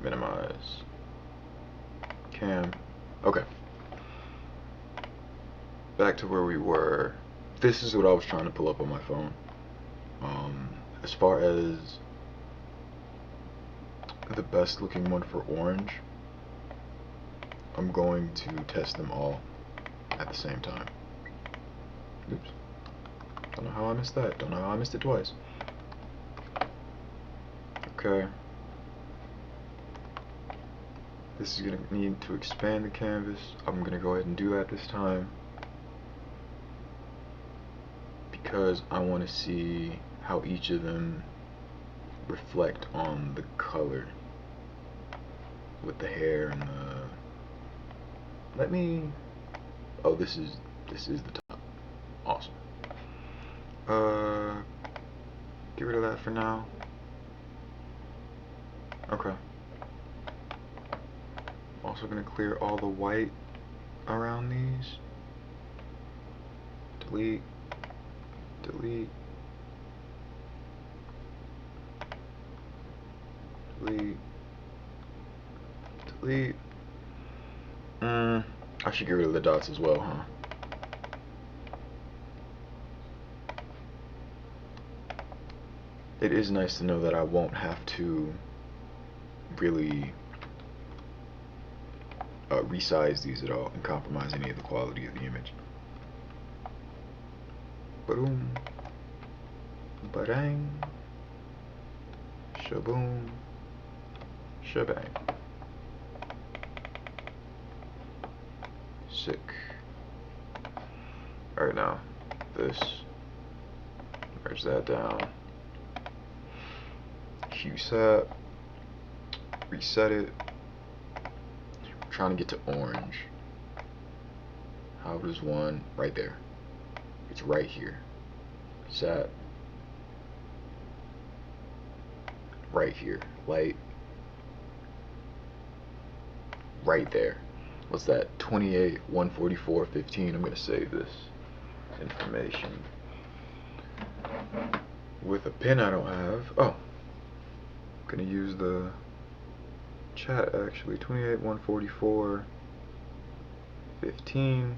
minimize, cam, okay. Back to where we were. This is what I was trying to pull up on my phone. As far as the best looking one for orange, I'm going to test them all at the same time. Oops. Don't know how I missed that. Don't know how I missed it twice. Okay. This is going to need to expand the canvas. I'm going to go ahead and do that this time. because I want to see how each of them reflect on the color with the hair and the. Let me. Oh, this is the top. Awesome. Get rid of that for now. Okay. Also gonna clear all the white around these. Delete. Delete. Delete. Delete. I should get rid of the dots as well, huh? It is nice to know that I won't have to really resize these at all and compromise any of the quality of the image. Boom. Ba-dang. Shaboom. Shebang. Sick. Alright, now this. Merge that down. Hue set. Reset it. I'm trying to get to orange. How does one? Right there. It's right here. Set. Right here. Light. Right there. What's that? 28, 144, 15. I'm going to save this information with a pen I don't have. Oh. I'm going to use the chat actually. 28, 144, 15.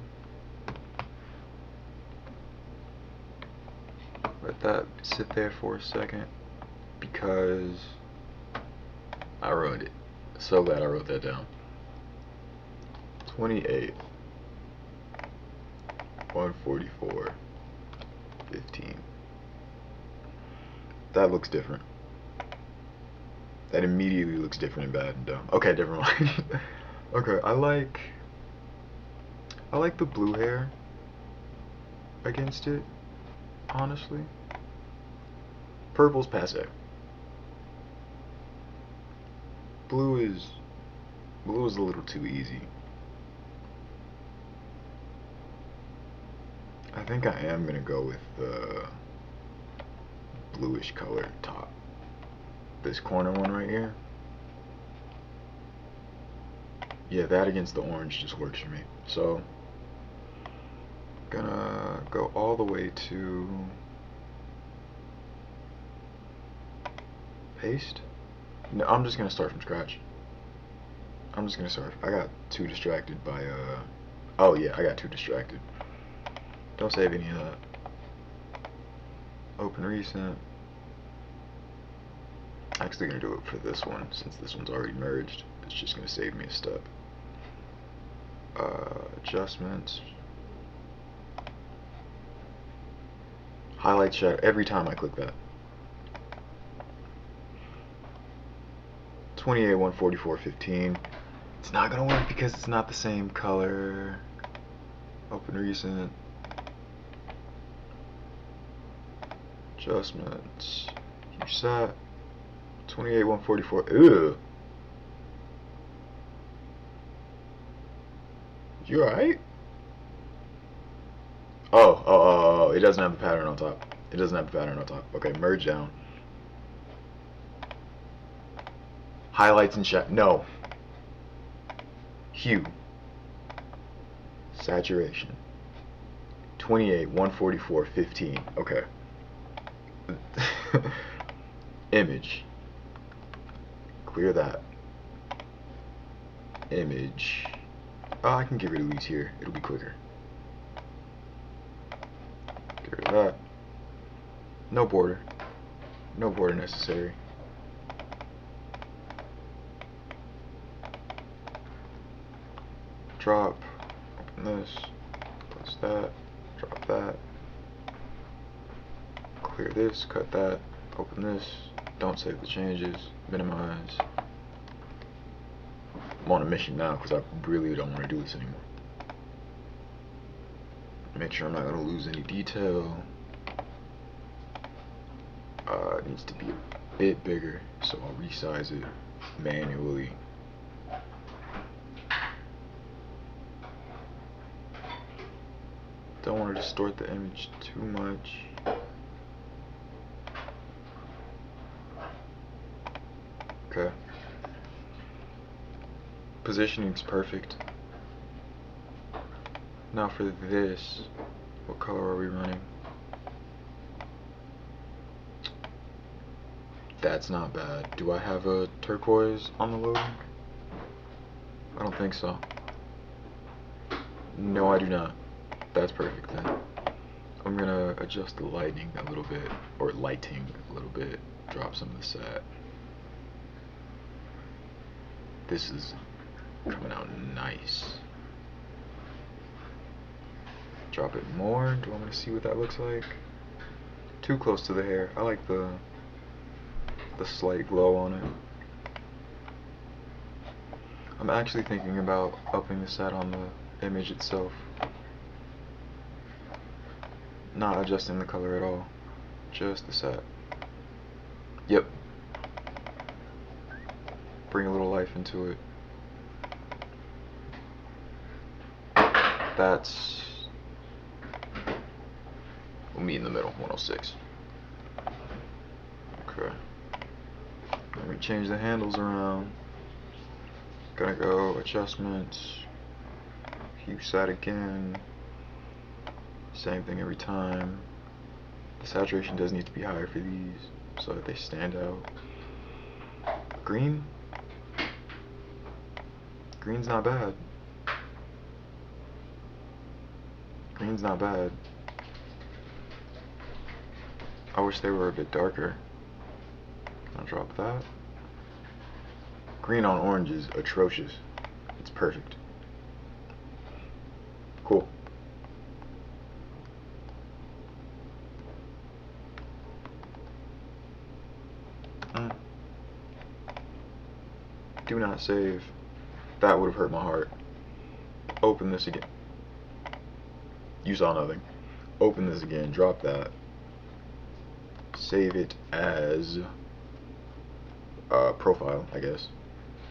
Let that sit there for a second because I ruined it. So glad I wrote that down. 28, 144, 15. That looks different. That immediately looks different and bad and dumb. Okay, never mind. Okay, I like the blue hair against it, honestly. Purple's passe. Blue is a little too easy. I think I am gonna go with the bluish color top. This corner one right here. Yeah, that against the orange just works for me. So, gonna go all the way to paste. No, I'm just gonna start from scratch. I'm just gonna start. I got too distracted by oh yeah, I got too distracted. Don't save any of that. Open recent. Actually gonna do it for this one since this one's already merged. It's just gonna save me a step. Adjustments. Highlight shadow every time I click that. 28, 144, 15. It's not gonna work because it's not the same color. Open recent. Adjustments. Hue set. 28, 144. Ew. You alright? Oh, it doesn't have the pattern on top. It doesn't have the pattern on top. Okay, merge down. Highlights and shadow. No. Hue. Saturation. 28, 144, 15. Okay. Image. Clear that. Image. Oh, I can get rid of these here. It'll be quicker. Get rid of that. No border. No border necessary. Drop. Open this. Close that. Drop that. Clear this. Cut that. Open this. Don't save the changes. Minimize. I'm on a mission now because I really don't want to do this anymore. Make sure I'm not going to lose any detail. It needs to be a bit bigger, so I'll resize it manually. Don't want to distort the image too much. Okay. Positioning's perfect. Now for this, what color are we running? That's not bad. Do I have a turquoise on the loading? I don't think so. No, I do not. That's perfect then. I'm gonna adjust the lighting a little bit, or lighting a little bit, drop some of the sat. This is coming out nice. Drop it more. Do I want to see what that looks like? Too close to the hair. I like the slight glow on it. I'm actually thinking about upping the sat on the image itself. Not adjusting the color at all. Just the sat. Yep. Bring a little life into it. That's... We'll meet in the middle, 106. Okay. Let me change the handles around. Gonna go adjustments. Hue sat again. Same thing every time. The saturation does need to be higher for these so that they stand out. Green? Green's not bad. Green's not bad. I wish they were a bit darker. I'll drop that. Green on orange is atrocious. It's perfect. Cool. Do not save. That would have hurt my heart. Open this again. You saw nothing. Open this again. Drop that. Save it as profile, I guess.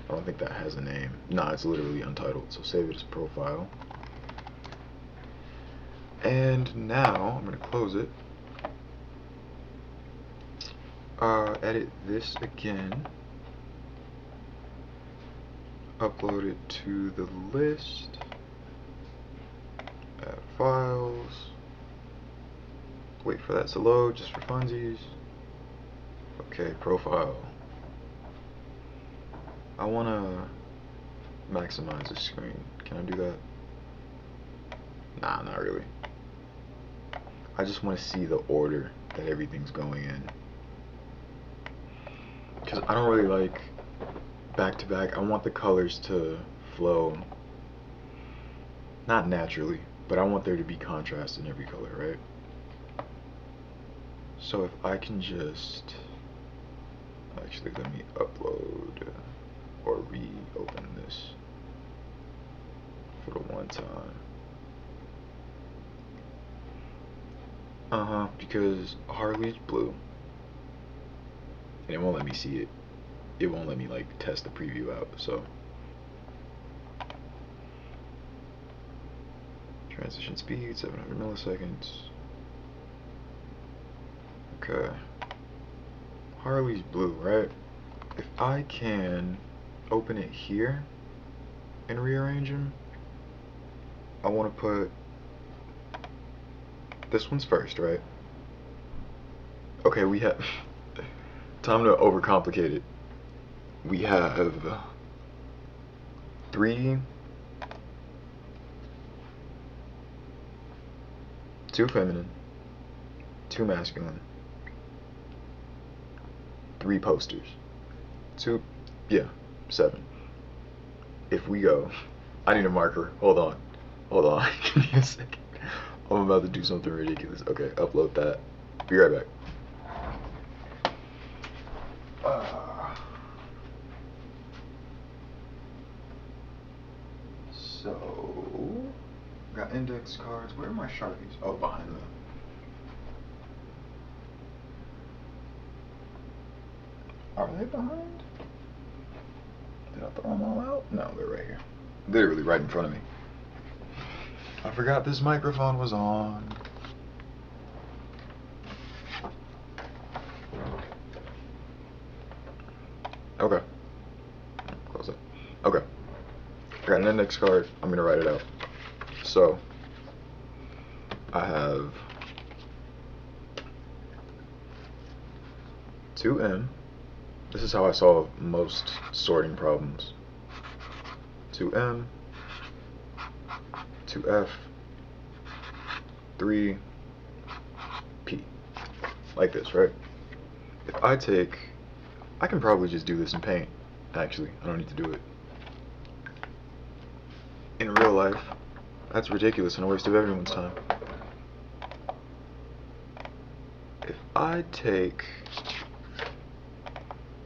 I don't think that has a name. Nah, it's literally untitled. So save it as profile. And now I'm gonna close it. Edit this again. Upload it to the list. Add files. Wait for that to load just for funsies. Okay, profile. I want to maximize the screen. Can I do that? Nah, not really. I just want to see the order that everything's going in. Because I don't really like back to back. I want the colors to flow. Not naturally, but I want there to be contrast in every color, right? So if I can just... Actually, let me upload or reopen this for the one time. Because Harley's blue. And it won't let me see it. It won't let me like test the preview out, so. Transition speed, 700 milliseconds. Okay. Harley's blue, right? If I can open it here and rearrange them, I want to put this one's first, right? Okay, we have time to overcomplicate it. We have 2 feminine, 2 masculine, 3 posters, 7. If we go, I need a marker. Hold on. Give me a second. I'm about to do something ridiculous. Okay, upload that. Be right back. So, got index cards. Where are my Sharpies? Oh, behind them. Are they behind? Did I throw them all out? No, they're right here. Literally right in front of me. I forgot this microphone was on. Okay. Close it. Okay. I got an index card. I'm gonna write it out. So, I have 2M. This is how I solve most sorting problems. 2M, 2F, 3P. Like this, right? If I take, I can probably just do this in Paint. Actually, I don't need to do it in real life. That's ridiculous and a waste of everyone's time. If I take,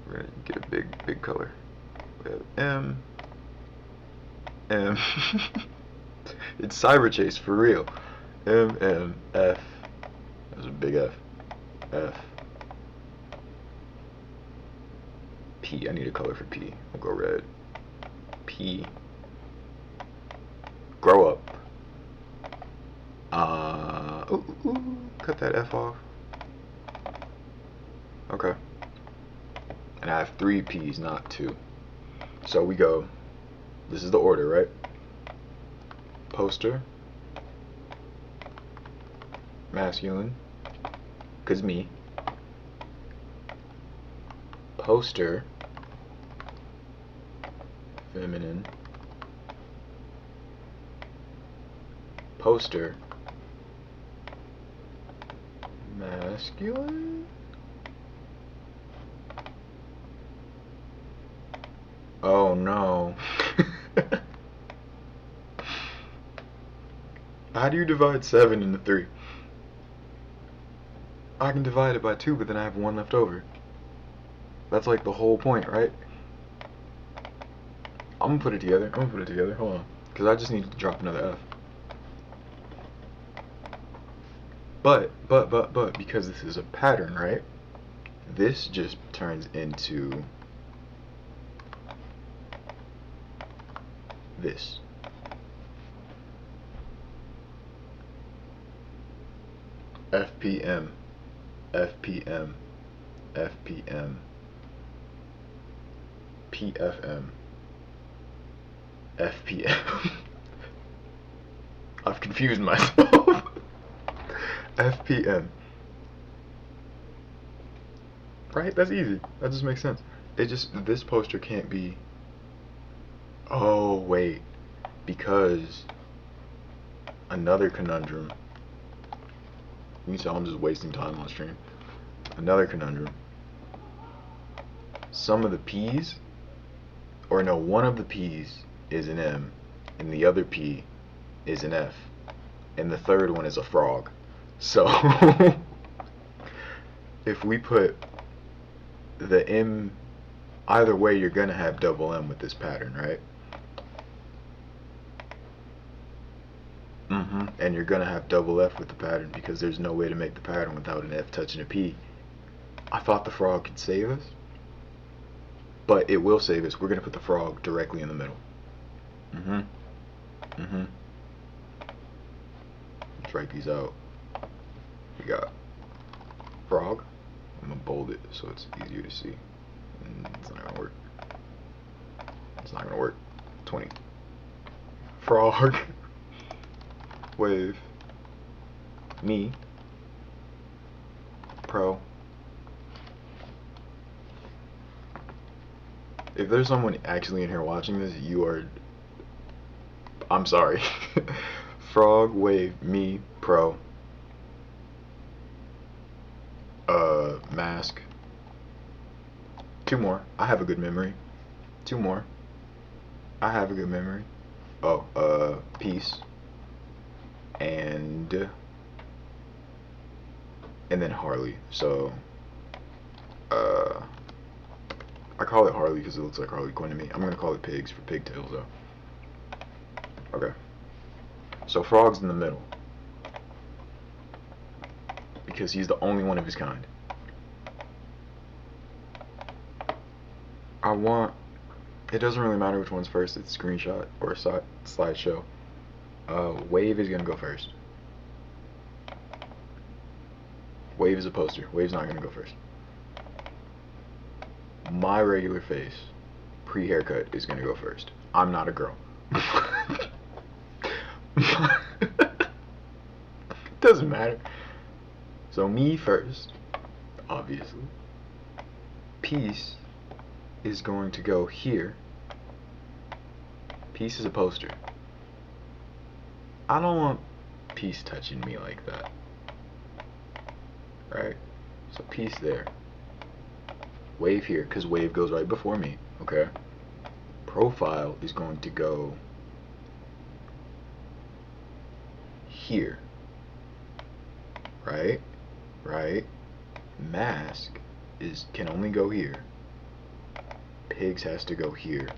we're gonna get a big color. We have M. It's Cyber Chase for real. M, F. That's a big F. F. P. I need a color for P. I'll go red. P. Grow up. Cut that F off. Okay. And I have 3 P's, not 2. So we go, this is the order, right? Poster. Masculine. 'Cause me. Poster. Feminine. Poster. Masculine? Oh no. How do you divide 7 into 3? I can divide it by 2, but then I have 1 left over. That's like the whole point, right? I'm gonna put it together. Hold on. Because I just need to drop another F. But, because this is a pattern, right? This just turns into this. FPM, FPM, FPM, PFM, FPM. I've confused myself. FPM. Right? That's easy. That just makes sense. This poster can't be. Oh, wait. Because another conundrum. You can tell I'm just wasting time on stream. Another conundrum. Some of the P's, or no, one of the P's is an M, and the other P is an F, and the third one is a frog. So, if we put the M, either way you're gonna have double M with this pattern, right? And you're gonna have double F with the pattern because there's no way to make the pattern without an F touching a P. I thought the frog could save us, but it will save us. We're gonna put the frog directly in the middle. Let's write these out. We got frog. I'm gonna bold it so it's easier to see. It's not gonna work. It's not gonna work. 20. Frog. Wave. Me. Pro. If there's someone actually in here watching this, you are. I'm sorry. Frog, wave, me, pro. Mask. 2 more. I have a good memory. 2 more. I have a good memory. Oh, peace. And then Harley. So, I call it Harley because it looks like Harley Quinn to me. I'm gonna call it pigs for pigtails though. Okay. So frog's in the middle because he's the only one of his kind. I want, it doesn't really matter which one's first, it's screenshot or slideshow. Wave is gonna go first. Wave is a poster. Wave's not gonna go first. My regular face, pre-haircut, is gonna go first. I'm not a girl. Doesn't matter. So me first, obviously. Peace is going to go here. Peace is a poster. I don't want Peace touching me like that. Right? So Peace there. Wave here, because Wave goes right before me. Okay? Profile is going to go here. Right? Right? Mask can only go here. Pigs has to go here.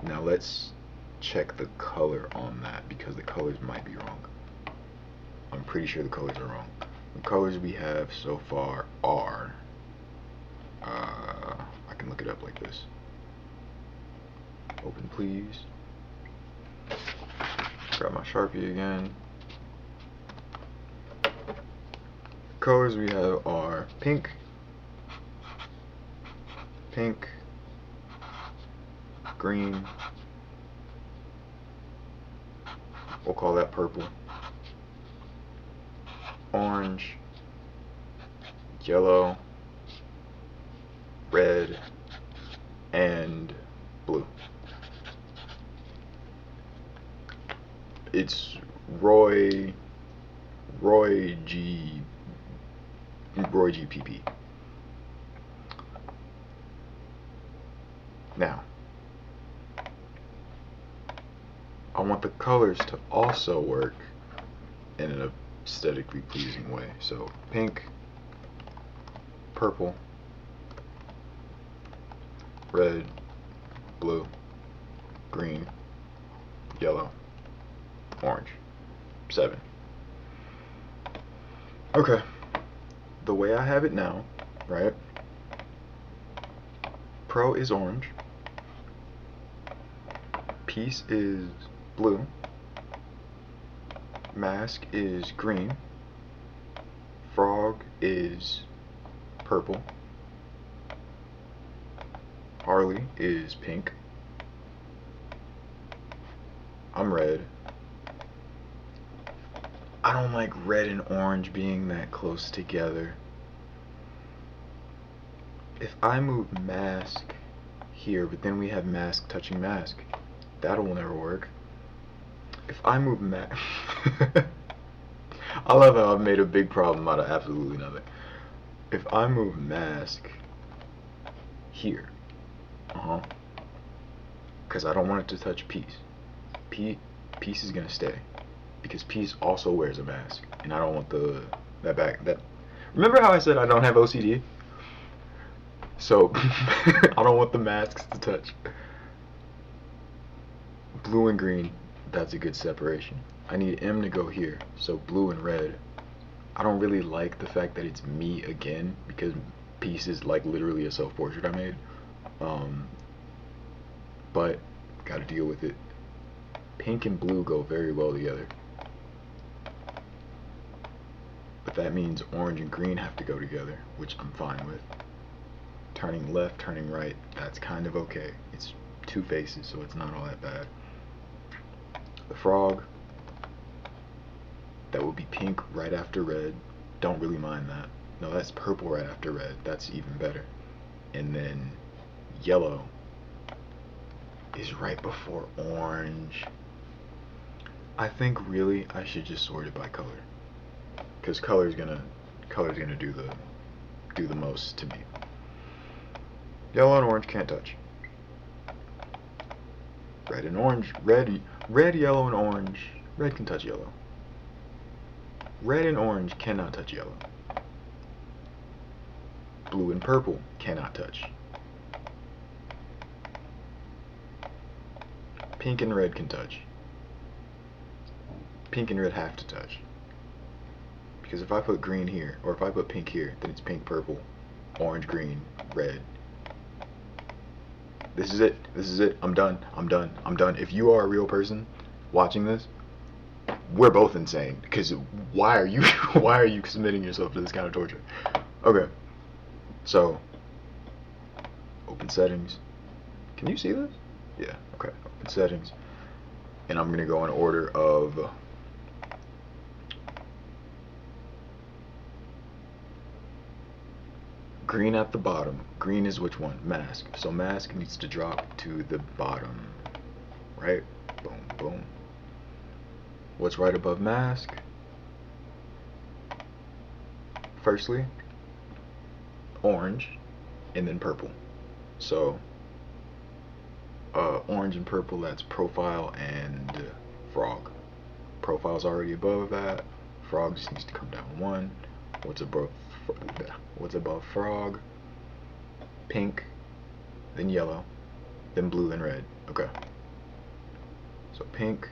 Now let's check the color on that, because the colors might be wrong. I'm pretty sure the colors are wrong. The colors we have so far are, I can look it up like this. Open please. Grab my Sharpie again. Colors we have are pink, green, we'll call that purple, orange, yellow, red, and blue. It's Roy GPP. Now, I want the colors to also work in an aesthetically pleasing way. So pink, purple, red, blue, green, yellow, orange. 7. Okay. The way I have it now, right? Pro is orange. Peace is blue. Mask is green. Frog is purple. Harley is pink. I'm red. I don't like red and orange being that close together. If I move mask here, but then we have mask touching mask, that'll never work. If I move mask... I love how I've made a big problem out of absolutely nothing. If I move mask here, because I don't want it to touch Peace. Peace is gonna stay, because Peace also wears a mask, and I don't want that. Remember how I said I don't have OCD? So I don't want the masks to touch. Blue and green, that's a good separation. I need M to go here, so blue and red. I don't really like the fact that it's me again, because Peace is like literally a self-portrait I made. But gotta deal with it. Pink and blue go very well together. But that means orange and green have to go together, which I'm fine with. Turning left, turning right, that's kind of okay. It's 2 faces, so it's not all that bad. The frog, that would be pink right after red. Don't really mind that. No, that's purple right after red. That's even better. And then yellow is right before orange. I think really I should just sort it by color, because color's gonna do the most to me. Yellow and orange can't touch. Red and orange, red, yellow and orange. Red can touch yellow. Red and orange cannot touch yellow. Blue and purple cannot touch. Pink and red can touch. Pink and red have to touch. Because if I put green here, or if I put pink here, then it's pink, purple, orange, green, red, This is it. This is it. I'm done. I'm done. I'm done. If you are a real person watching this, we're both insane. Because why are you why are you submitting yourself to this kind of torture? Okay. So, open settings. Can you see this? Yeah. Okay. Open settings. And I'm gonna go in order of green at the bottom. Green is which one? Mask. So mask needs to drop to the bottom. Right? Boom, boom. What's right above mask? Firstly, orange, and then purple. So, orange and purple, that's profile and frog. Profile's already above that. Frog just needs to come down one. What's above frog? Pink, then yellow, then blue, then red. Okay. So pink,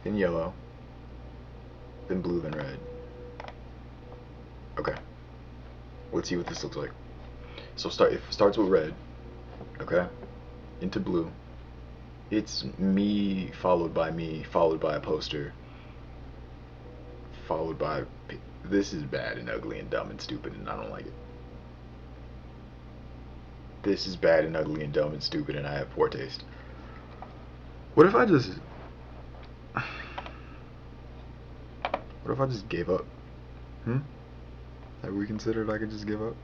then yellow, then blue, then red. Okay. Let's see what this looks like. So it starts with red, okay, into blue. It's me, followed by a poster, followed by, this is bad and ugly and dumb and stupid and I don't like it. This is bad and ugly and dumb and stupid and I have poor taste. What if I just gave up? Have we considered I could just give up?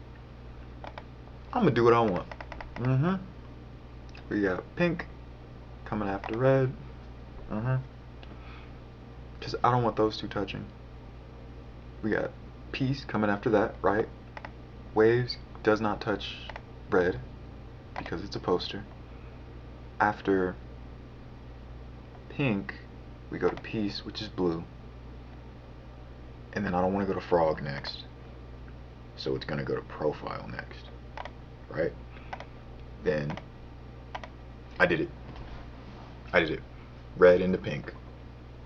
I'm gonna do what I want. We got pink coming after red. Because I don't want those two touching. We got peace coming after that, right? Waves does not touch red because it's a poster. After pink, we go to peace, which is blue. And then I don't want to go to frog next. So it's going to go to profile next. Right? Then I did it. Red into pink.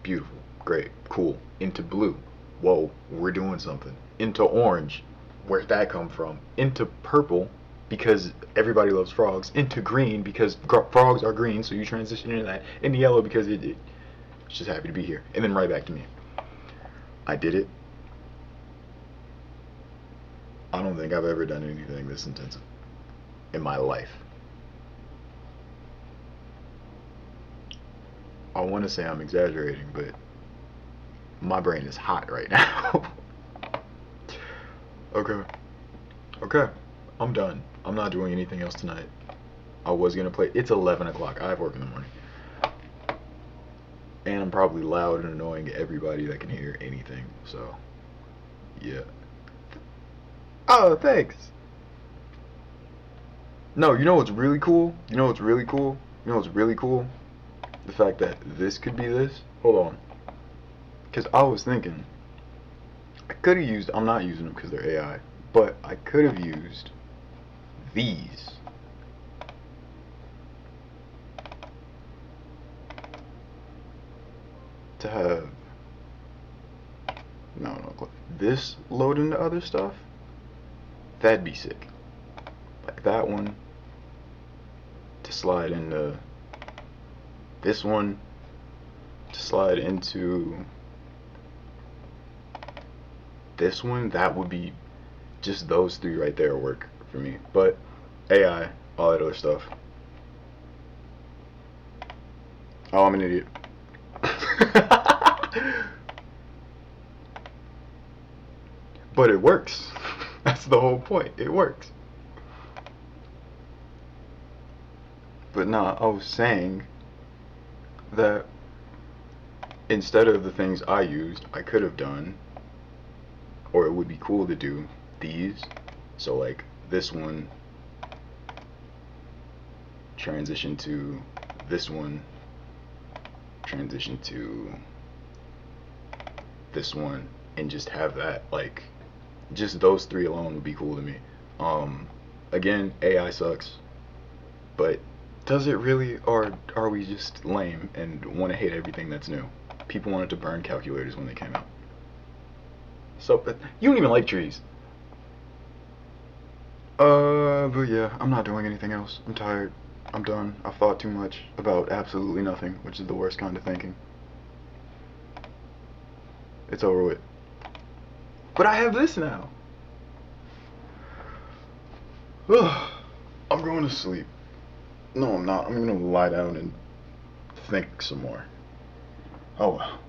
Beautiful. Great. Cool. Into blue. Whoa, we're doing something. Into orange. Where'd that come from? Into purple, because everybody loves frogs. Into green, because frogs are green, so you transition into that. Into yellow, because it's just happy to be here. And then right back to me. I did it. I don't think I've ever done anything this intensive in my life. I want to say I'm exaggerating, but my brain is hot right now. Okay, I'm done. I'm not doing anything else tonight. I was gonna play. It's 11 o'clock. I have work in the morning, and I'm probably loud and annoying to everybody that can hear anything. So, yeah. Oh, thanks. No, you know what's really cool? You know what's really cool? You know what's really cool? The fact that this could be this. Hold on. Because I was thinking, I could have used, I'm not using them because they're AI, but I could have used these. To have, no, this load into other stuff. That'd be sick. Like that one to slide into this one to slide into this one. That would be just those three right there work for me. But AI, all that other stuff. Oh, I'm an idiot. But it works. That's the whole point. It works. But nah, I was saying that instead of the things I used, I could have done, or it would be cool to do these. So like this one, transition to this one, transition to this one, and just have that, like, just those three alone would be cool to me. Again, AI sucks, but does it really, or are we just lame and want to hate everything that's new? People wanted to burn calculators when they came out. So, you don't even like trees. But yeah, I'm not doing anything else. I'm tired. I'm done. I've thought too much about absolutely nothing, which is the worst kind of thinking. It's over with. But I have this now. I'm going to sleep. No, I'm not. I'm going to lie down and think some more. Oh well.